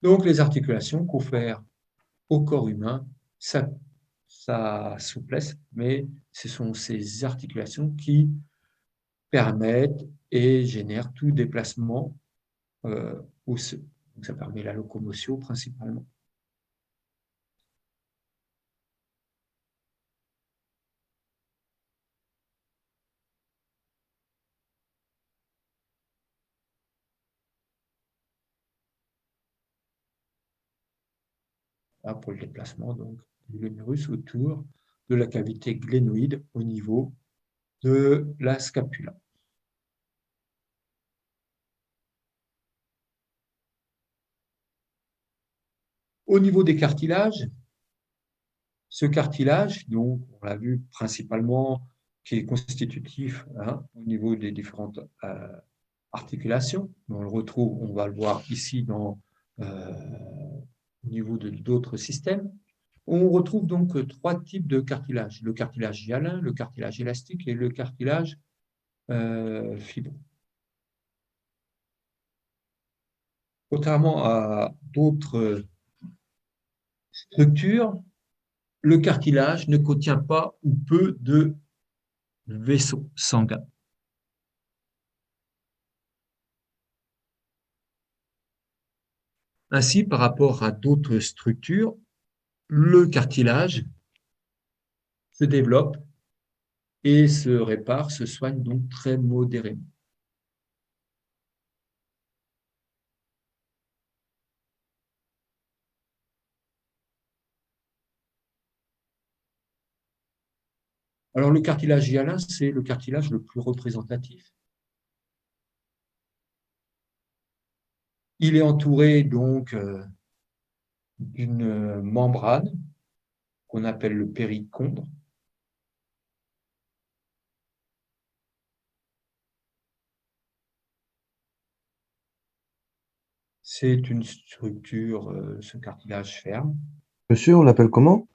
Donc, les articulations confèrent au corps humain sa souplesse, mais ce sont ces articulations qui permettent et génèrent tout déplacement osseux. Donc, ça permet la locomotion principalement. Pour le déplacement donc, de l'humérus autour de la cavité glénoïde au niveau de la scapula. Au niveau des cartilages, ce cartilage, donc, on l'a vu principalement, qui est constitutif au niveau des différentes articulations. On le retrouve, on va le voir ici au niveau d'autres systèmes. On retrouve donc trois types de cartilage. Le cartilage hyalin, le cartilage élastique et le cartilage fibreux. Contrairement à d'autres structures, le cartilage ne contient pas ou peu de vaisseaux sanguins. Ainsi, par rapport à d'autres structures, le cartilage se développe et se répare, se soigne donc très modérément. Alors, le cartilage hyalin, c'est le cartilage le plus représentatif. Il est entouré donc d'une membrane qu'on appelle le périchondre. C'est une structure, ce cartilage ferme. Monsieur, on l'appelle comment?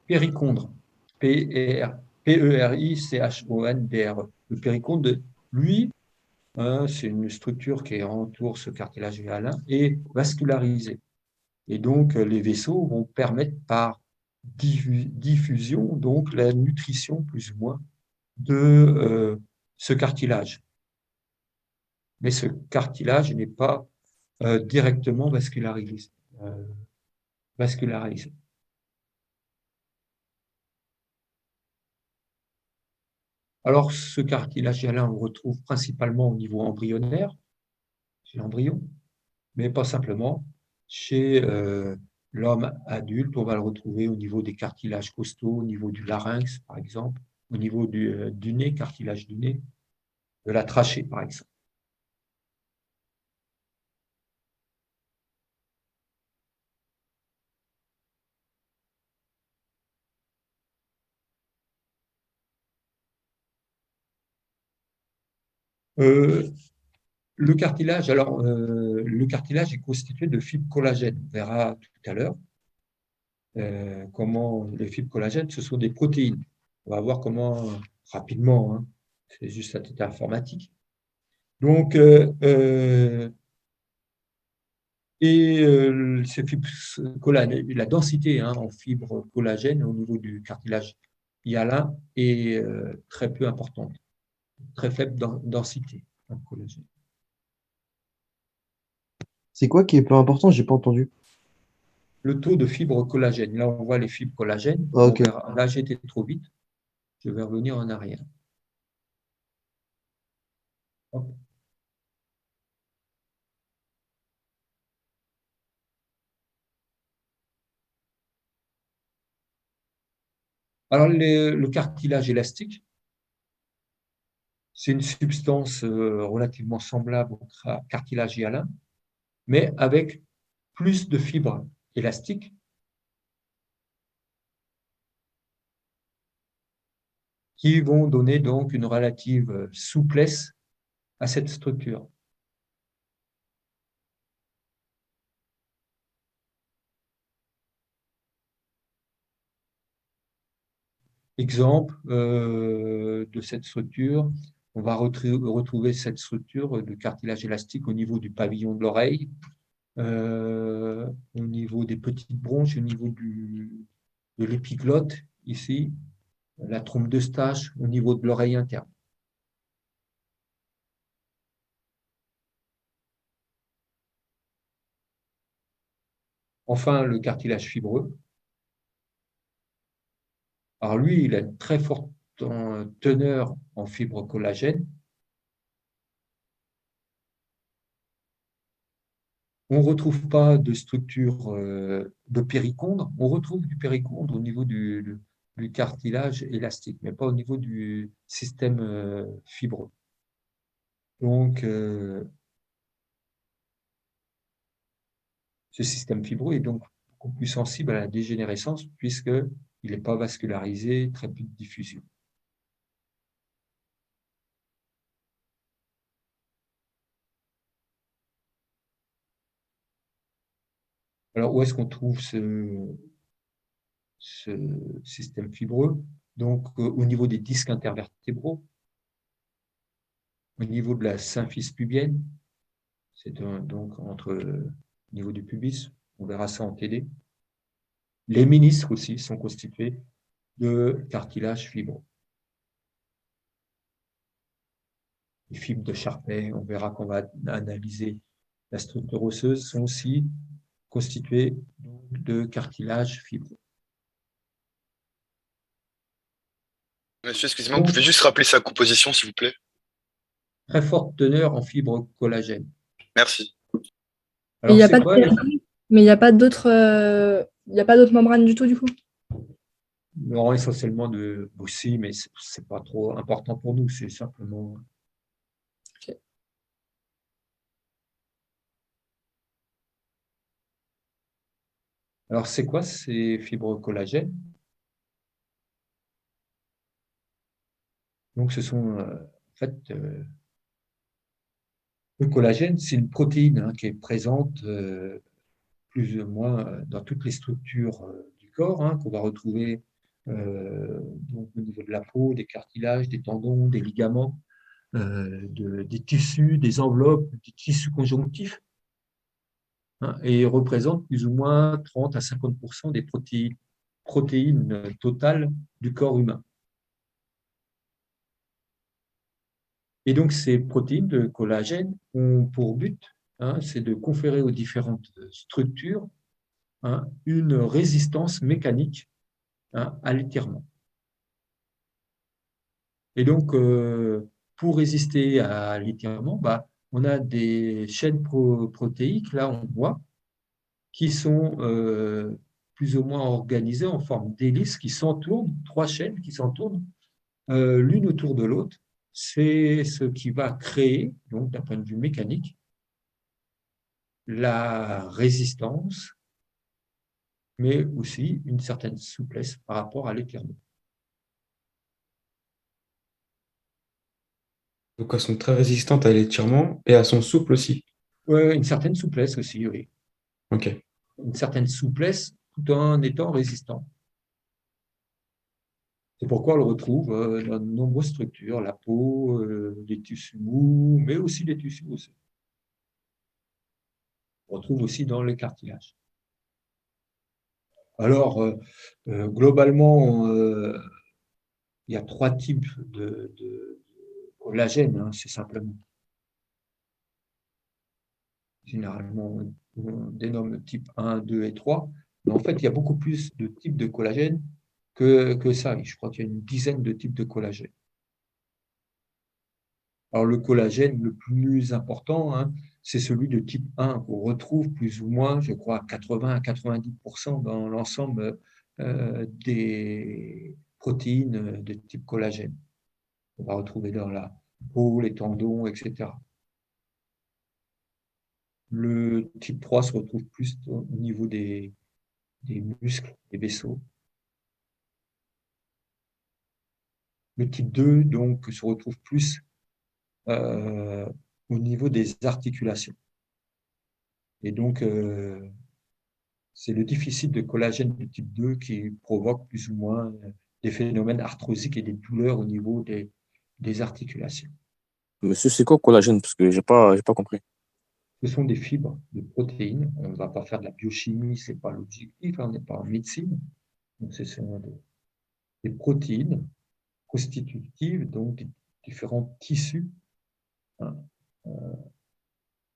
Périchondre. P-E-R-I-C-H-O-N-D-R-E. Le périchondre, lui, c'est une structure qui entoure ce cartilage hyalin et vascularisée. Et donc, les vaisseaux vont permettre par diffusion, donc la nutrition plus ou moins de ce cartilage. Mais ce cartilage n'est pas directement vascularisé. Alors, ce cartilage hyalin, on le retrouve principalement au niveau embryonnaire, chez l'embryon, mais pas simplement. Chez l'homme adulte, on va le retrouver au niveau des cartilages costaux, au niveau du larynx, par exemple, au niveau du nez, cartilage du nez, de la trachée, par exemple. Le cartilage, le cartilage est constitué de fibres collagènes. On verra tout à l'heure comment les fibres collagènes, ce sont des protéines. On va voir comment, rapidement, hein, c'est juste à titre informatique. Donc, ces fibres collagènes, la densité en fibres collagènes au niveau du cartilage hyalin est très peu importante, très faible densité en collagène. C'est quoi qui est peu important? J'ai pas entendu. Le taux de fibres collagène. Là, on voit les fibres collagènes. Ah, ok. Là, j'étais trop vite. Je vais revenir en arrière. Hop. Alors, le cartilage élastique, c'est une substance relativement semblable au cartilage hyalin, mais avec plus de fibres élastiques qui vont donner donc une relative souplesse à cette structure. Exemple de cette structure, on va retrouver cette structure de cartilage élastique au niveau du pavillon de l'oreille, au niveau des petites bronches, au niveau de l'épiglotte, ici, la trompe d'Eustache, au niveau de l'oreille interne. Enfin, le cartilage fibreux. Alors lui, il a une très forte teneur en fibres collagène. On ne retrouve pas de structure de périchondre. On retrouve du périchondre au niveau du cartilage élastique, mais pas au niveau du système fibreux. Donc, ce système fibreux est donc beaucoup plus sensible à la dégénérescence puisqu'il n'est pas vascularisé, très peu de diffusion. Alors, où est-ce qu'on trouve ce système fibreux? Donc, au niveau des disques intervertébraux, au niveau de la symphyse pubienne, c'est donc au niveau du pubis, on verra ça en TD. Les ménisques aussi sont constitués de cartilage fibreux. Les fibres de Charpey, on verra qu'on va analyser la structure osseuse, sont aussi constituées de cartilage fibreux. Monsieur, excusez-moi, vous pouvez juste rappeler sa composition, s'il vous plaît? Très forte teneur en fibres collagène. Merci. Alors, mais il n'y a pas d'autres membranes du tout, du coup? Non, essentiellement de aussi, mais ce n'est pas trop important pour nous, c'est simplement. Alors, c'est quoi ces fibres collagènes? Donc, ce sont en fait le collagène, c'est une protéine qui est présente plus ou moins dans toutes les structures du corps, qu'on va retrouver donc, au niveau de la peau, des cartilages, des tendons, des ligaments, des tissus, des enveloppes, des tissus conjonctifs, et représente plus ou moins 30 à 50% des protéines totales du corps humain. Et donc, ces protéines de collagène ont pour but, c'est de conférer aux différentes structures une résistance mécanique à l'étirement. Et donc, pour résister à l'étirement, on a des chaînes protéiques, là on voit, qui sont plus ou moins organisées en forme d'hélice, qui s'entournent, 3 chaînes qui s'entournent l'une autour de l'autre. C'est ce qui va créer, donc d'un point de vue mécanique, la résistance, mais aussi une certaine souplesse par rapport à l'étirement. Donc elles sont très résistantes à l'étirement et elles sont souples aussi. Ouais, une certaine souplesse aussi, oui. Ok. Une certaine souplesse tout en étant résistant. C'est pourquoi on le retrouve dans de nombreuses structures, la peau, les tissus mous, mais aussi les tissus osseux. On retrouve aussi dans les cartilages. Alors, globalement, il y a 3 types de collagène, c'est simplement. Généralement, on dénomme type 1, 2 et 3. Mais en fait, il y a beaucoup plus de types de collagène que ça. Je crois qu'il y a une dizaine de types de collagène. Alors, le collagène le plus important, c'est celui de type 1 qu'on retrouve plus ou moins, je crois, à 80 à 90% dans l'ensemble des protéines de type collagène. On va retrouver dans la peau, les tendons, etc. Le type 3 se retrouve plus au niveau des muscles, des vaisseaux. Le type 2, donc, se retrouve plus au niveau des articulations. Et donc, c'est le déficit de collagène de type 2 qui provoque plus ou moins des phénomènes arthrosiques et des douleurs au niveau des articulations. Monsieur, c'est quoi collagène? Parce que j'ai pas compris. Ce sont des fibres de protéines. On ne va pas faire de la biochimie, ce n'est pas l'objectif, on n'est pas en médecine. Donc, ce sont des protéines constitutives donc des différents tissus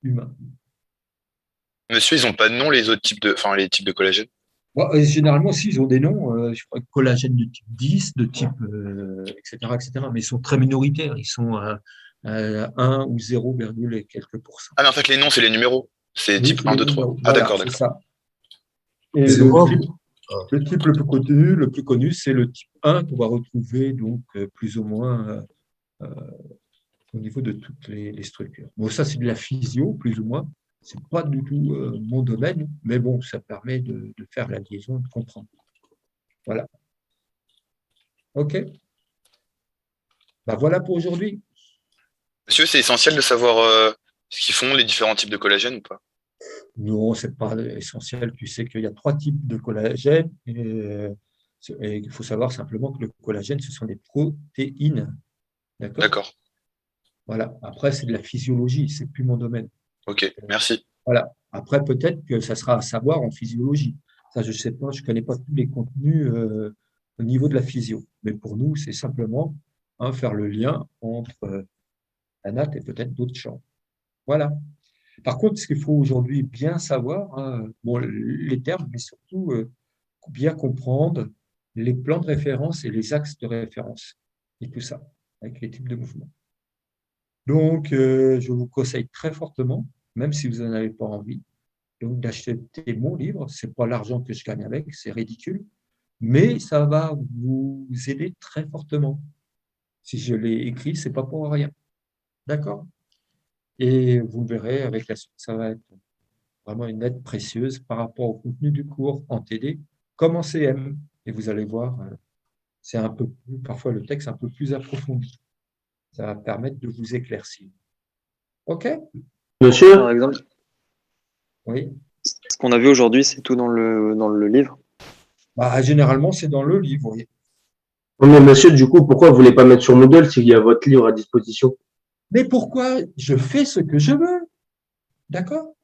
humains. Monsieur, ils n'ont pas de nom, les autres types les types de collagène? Généralement, si, ils ont des noms. Je crois que collagène de type 10, de type, etc., mais ils sont très minoritaires. Ils sont à 1 ou 0, et quelques pourcents. Ah, mais en fait, les noms, c'est les numéros. C'est type 1, 2, 3. Ah, Voilà, d'accord, c'est d'accord. ça. Et le type le plus connu, c'est le type 1 qu'on va retrouver donc plus ou moins au niveau de toutes les structures. Bon, ça, c'est de la physio, plus ou moins. Ce n'est pas du tout mon domaine, mais bon, ça permet de faire la liaison, de comprendre. Voilà. OK. Voilà pour aujourd'hui. Monsieur, c'est essentiel de savoir ce qu'ils font, les différents types de collagène ou pas? Non, ce n'est pas essentiel. Tu sais qu'il y a 3 types de collagène. Et il faut savoir simplement que le collagène, ce sont des protéines. D'accord. Voilà. Après, c'est de la physiologie, ce n'est plus mon domaine. OK, merci. Voilà. Après, peut-être que ça sera à savoir en physiologie. Ça, je ne sais pas, je ne connais pas tous les contenus au niveau de la physio. Mais pour nous, c'est simplement faire le lien entre la natte et peut-être d'autres champs. Voilà. Par contre, ce qu'il faut aujourd'hui bien savoir, les termes, mais surtout bien comprendre les plans de référence et les axes de référence et tout ça, avec les types de mouvements. Donc, je vous conseille très fortement, même si vous n'en avez pas envie, donc d'acheter mon livre. Ce n'est pas l'argent que je gagne avec, c'est ridicule, mais ça va vous aider très fortement. Si je l'ai écrit, ce n'est pas pour rien. D'accord? Et vous verrez avec la suite, ça va être vraiment une aide précieuse par rapport au contenu du cours en TD comme en CM. Et vous allez voir, c'est un peu plus, parfois le texte un peu plus approfondi. Ça va permettre de vous éclaircir. OK? Monsieur, Par exemple, Oui. ce qu'on a vu aujourd'hui, c'est tout dans le livre. Bah, généralement, c'est dans le livre, oui. oui, mais monsieur, du coup, pourquoi vous voulez pas mettre sur Moodle s'il y a votre livre à disposition? Mais pourquoi je fais ce que je veux? D'accord?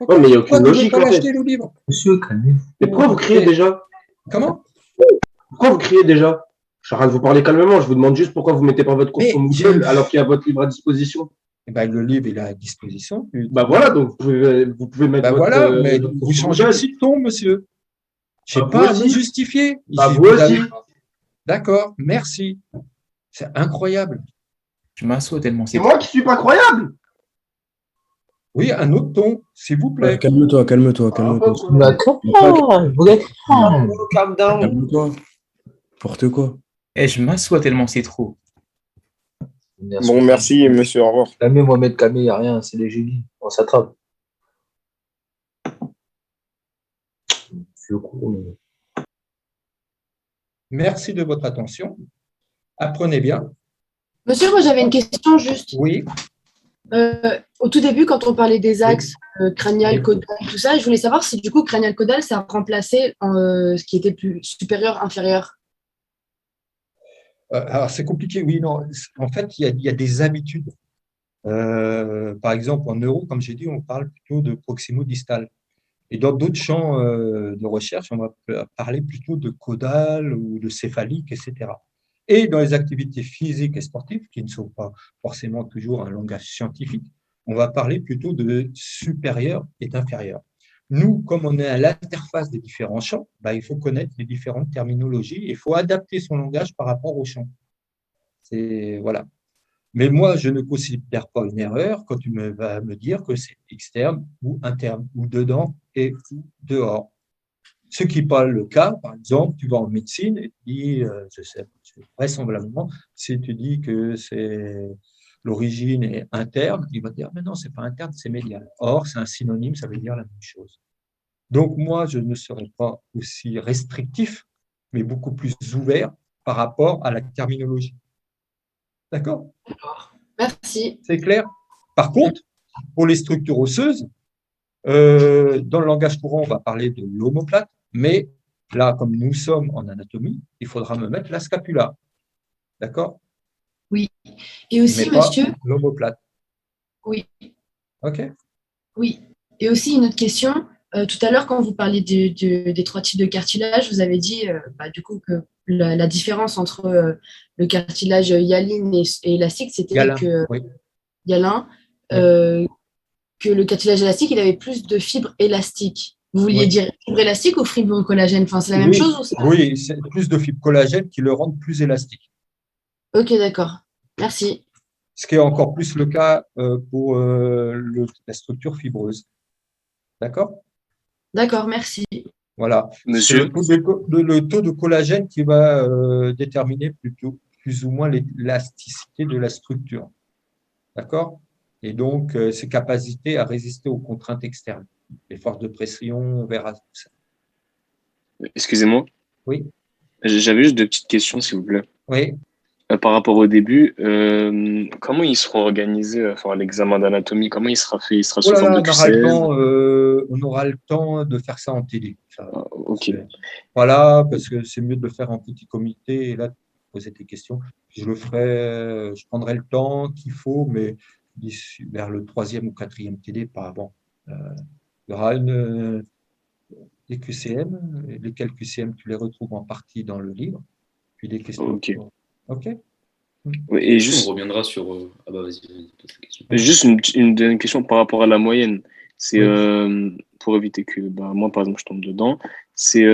Ouais, mais il n'y a Pourquoi aucune vous ne logique pas en fait. l'acheter, le livre? Monsieur, calmez-vous. Mais pourquoi vous criez déjà? Comment? Pourquoi vous criez déjà? J'arrête de vous parler calmement, je vous demande juste pourquoi vous mettez pas votre cours Mais sur Moodle alors qu'il y a votre livre à disposition. Eh ben, le livre, il est à disposition. Bah voilà, donc vous pouvez mettre Ben votre, voilà, mais votre cours vous sur changez Moodle. aussi de ton, monsieur. Je n'ai Bah, pas vous à me aussi. justifier. Bah, Si vous vous aussi. avez- D'accord, merci. C'est incroyable. Je m'assois tellement C'est moi qui suis pas croyable. Oui, un autre ton, s'il vous plaît. Calme-toi, calme-toi, calme-toi. D'accord. Vous êtes calm down. Calme-toi. N'importe quoi. Et je m'assois tellement c'est trop. Bon, merci, monsieur, au revoir. Calmez, Mohamed, calmez, il n'y a rien, c'est des génies. On s'attrape. Merci de votre attention. Apprenez bien. Monsieur, moi j'avais une question juste. Oui. Au tout début, quand on parlait des axes crânial, caudal, tout ça, je voulais savoir si du coup crânial, caudal, ça a remplacé ce qui était plus supérieur, inférieur. Alors, c'est compliqué, oui, non. En fait, il y a des habitudes. Par exemple, en neuro, comme j'ai dit, on parle plutôt de proximo-distal. Et dans d'autres champs de recherche, on va parler plutôt de caudal ou de céphalique, etc. Et dans les activités physiques et sportives, qui ne sont pas forcément toujours un langage scientifique, on va parler plutôt de supérieur et d'inférieur. Nous, comme on est à l'interface des différents champs, bah, il faut connaître les différentes terminologies et il faut adapter son langage par rapport au champ. Voilà. Mais moi, je ne considère pas une erreur quand tu vas me dire que c'est externe ou interne, ou dedans et ou dehors. Ce qui n'est pas le cas, par exemple, tu vas en médecine et tu dis, je sais, vraisemblablement, si tu dis que l'origine est interne, il va te dire, mais non, ce n'est pas interne, c'est médial. Or, c'est un synonyme, ça veut dire la même chose. Donc, moi, je ne serai pas aussi restrictif, mais beaucoup plus ouvert par rapport à la terminologie. D'accord? Merci. C'est clair? Par contre, pour les structures osseuses, dans le langage courant, on va parler de l'omoplate, mais là, comme nous sommes en anatomie, il faudra me mettre la scapula. D'accord? Oui. Et aussi, mais monsieur. Pas l'omoplate. Oui. OK? Oui. Et aussi, une autre question. Tout à l'heure, quand vous parliez des trois types de cartilage, vous avez dit du coup que la différence entre le cartilage hyaline et élastique, c'était que oui. hyalin, que le cartilage élastique, il avait plus de fibres élastiques. Vous vouliez dire fibres élastiques ou fibres collagène? Enfin, c'est la même chose ou Oui, c'est plus de fibres collagène qui le rendent plus élastique. Ok, d'accord. Merci. Ce qui est encore plus le cas pour la structure fibreuse. D'accord? D'accord, merci. Voilà. C'est le taux de collagène qui va déterminer plutôt plus ou moins l'élasticité de la structure. D'accord? Et donc, ses capacités à résister aux contraintes externes, les forces de pression, on verra tout ça. Excusez-moi. Oui. J'avais juste deux petites questions, s'il vous plaît. Oui. Par rapport au début, comment ils seront organisés, enfin, l'examen d'anatomie, comment il sera fait? Il sera sous forme de QCM? On aura le temps de faire ça en télé. Ok. Voilà, parce que c'est mieux de le faire en petit comité et là, de poser tes questions. Je le ferai, je prendrai le temps qu'il faut, mais vers le 3e ou 4e télé, pas avant. Il y aura des QCM, lesquels QCM, tu les retrouves en partie dans le livre, puis des questions. Ok. Ok. Oui, et juste, on reviendra sur. Ah bah vas-y, pose la question. Juste une dernière question par rapport à la moyenne. C'est pour éviter que moi, par exemple, je tombe dedans. C'est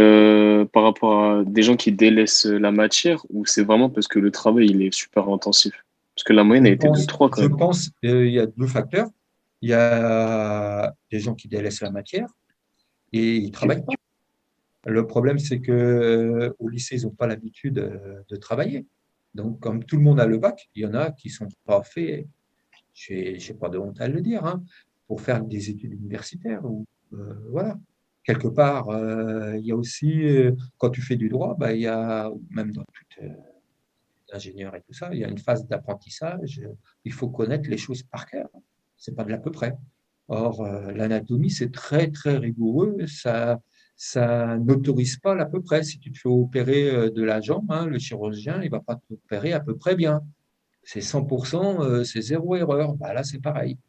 par rapport à des gens qui délaissent la matière ou c'est vraiment parce que le travail il est super intensif? Parce que la moyenne a été de 3 quand même. Je pense qu'il y a deux facteurs. Il y a des gens qui délaissent la matière et ils ne travaillent pas. Le problème, c'est qu'au lycée, ils n'ont pas l'habitude de travailler. Donc, comme tout le monde a le bac, il y en a qui ne sont pas faits, je n'ai pas de honte à le dire, pour faire des études universitaires ou Voilà. Quelque part, il y a aussi, quand tu fais du droit, bah, il y a, même dans toute ingénieur et tout ça, il y a une phase d'apprentissage. Il faut connaître les choses par cœur. C'est pas de l'à peu près. Or, l'anatomie, c'est très, très rigoureux. Ça n'autorise pas l'à peu près. Si tu te fais opérer de la jambe, hein, le chirurgien, il va pas t'opérer à peu près bien. C'est 100%, c'est zéro erreur. Bah, là, c'est pareil.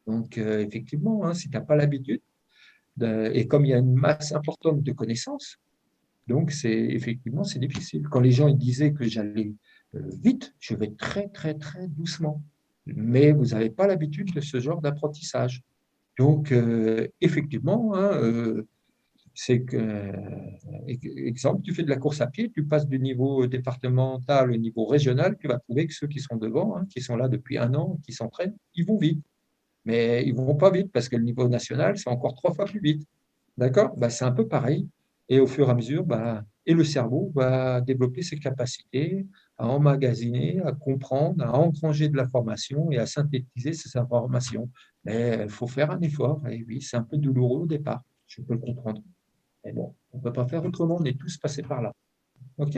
Donc, effectivement, hein, si tu n'as pas l'habitude, et comme il y a une masse importante de connaissances, donc effectivement, c'est difficile. Quand les gens ils disaient que j'allais vite, je vais très, très, très doucement. Mais vous n'avez pas l'habitude de ce genre d'apprentissage. Donc, effectivement, hein, c'est que, exemple, tu fais de la course à pied, tu passes du niveau départemental au niveau régional, tu vas trouver que ceux qui sont devant, hein, qui sont là depuis 1 an, qui s'entraînent, ils vont vite. Mais ils ne vont pas vite parce que le niveau national, c'est encore 3 fois plus vite. D'accord? Bah, c'est un peu pareil. Et au fur et à mesure, bah, et le cerveau va développer ses capacités à emmagasiner, à comprendre, à engranger de l'information et à synthétiser ces informations. Mais il faut faire un effort. Et oui, c'est un peu douloureux au départ. Je peux le comprendre. Mais bon, on ne peut pas faire autrement. On est tous passés par là. OK?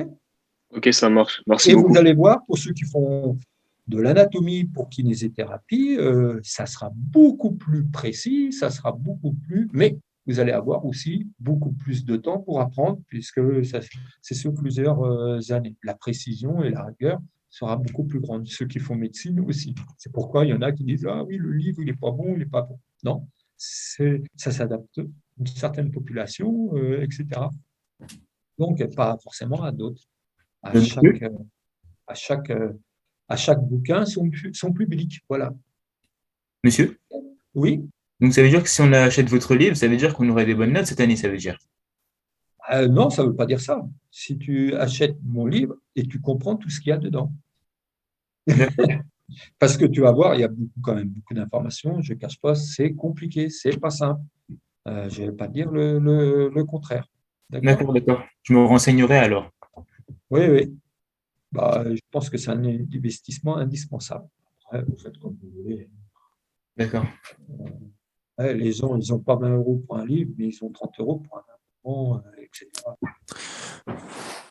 Ok, ça marche. Merci Et beaucoup. vous allez voir, pour ceux qui font de l'anatomie pour kinésithérapie, ça sera beaucoup plus précis, ça sera beaucoup plus, mais vous allez avoir aussi beaucoup plus de temps pour apprendre, puisque c'est sur plusieurs années. La précision et la rigueur sera beaucoup plus grande. Ceux qui font médecine aussi. C'est pourquoi il y en a qui disent ah oui, le livre, il n'est pas bon, il n'est pas bon. Non, ça s'adapte à une certaine population, etc. Donc, pas forcément à d'autres. À chaque bouquin son public. Voilà. Monsieur? Oui. Donc ça veut dire que si on achète votre livre, ça veut dire qu'on aurait des bonnes notes cette année, ça veut dire? Non, ça ne veut pas dire ça. Si tu achètes mon livre et tu comprends tout ce qu'il y a dedans. Parce que tu vas voir, il y a quand même beaucoup d'informations. Je ne cache pas, c'est compliqué, c'est pas simple. Je ne vais pas dire le contraire. D'accord, d'accord. Je me renseignerai alors. Oui, oui. Bah, je pense que c'est un investissement indispensable. Après, vous faites comme vous voulez. D'accord. Les gens, ils n'ont pas 20 € pour un livre, mais ils ont 30 € pour un abonnement, etc.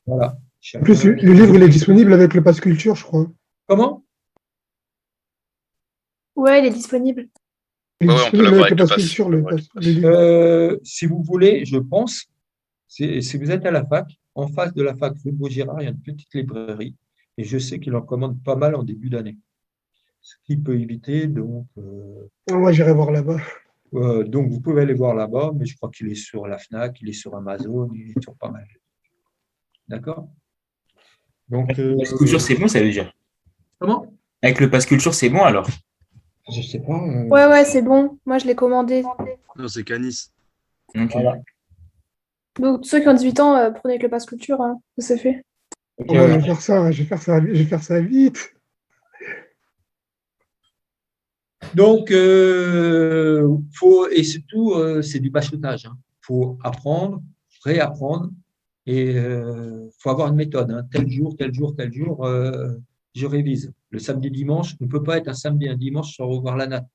Voilà. En plus, le livre, il est disponible avec le Pass Culture, je crois. Comment? Ouais, il est disponible. Il est disponible avec le Pass Culture, le livre. Si vous voulez, je pense, si vous êtes à la fac, en face de la fac rue Vaugirard, il y a une petite librairie, et je sais qu'il en commande pas mal en début d'année. Ce qui peut éviter, donc… Moi, j'irai voir là-bas. Donc, vous pouvez aller voir là-bas, mais je crois qu'il est sur la FNAC, il est sur Amazon, il est sur pas mal. D'accord? Donc, le Pass Culture, c'est bon, ça veut dire? Comment? Avec le Pass Culture, c'est bon alors? Je sais pas. Ouais, c'est bon. Moi, je l'ai commandé. Non, c'est Canis. Okay. Voilà. Donc, ceux qui ont 18 ans, prenez avec le Pass Culture, hein, ça c'est fait. Okay, je vais faire ça, je vais faire ça vite. Donc, et surtout, c'est du bachotage. Il faut apprendre, réapprendre, et il faut avoir une méthode. Hein. Tel jour, je révise. Le samedi, dimanche ne peut pas être un samedi, un dimanche sans revoir la natte.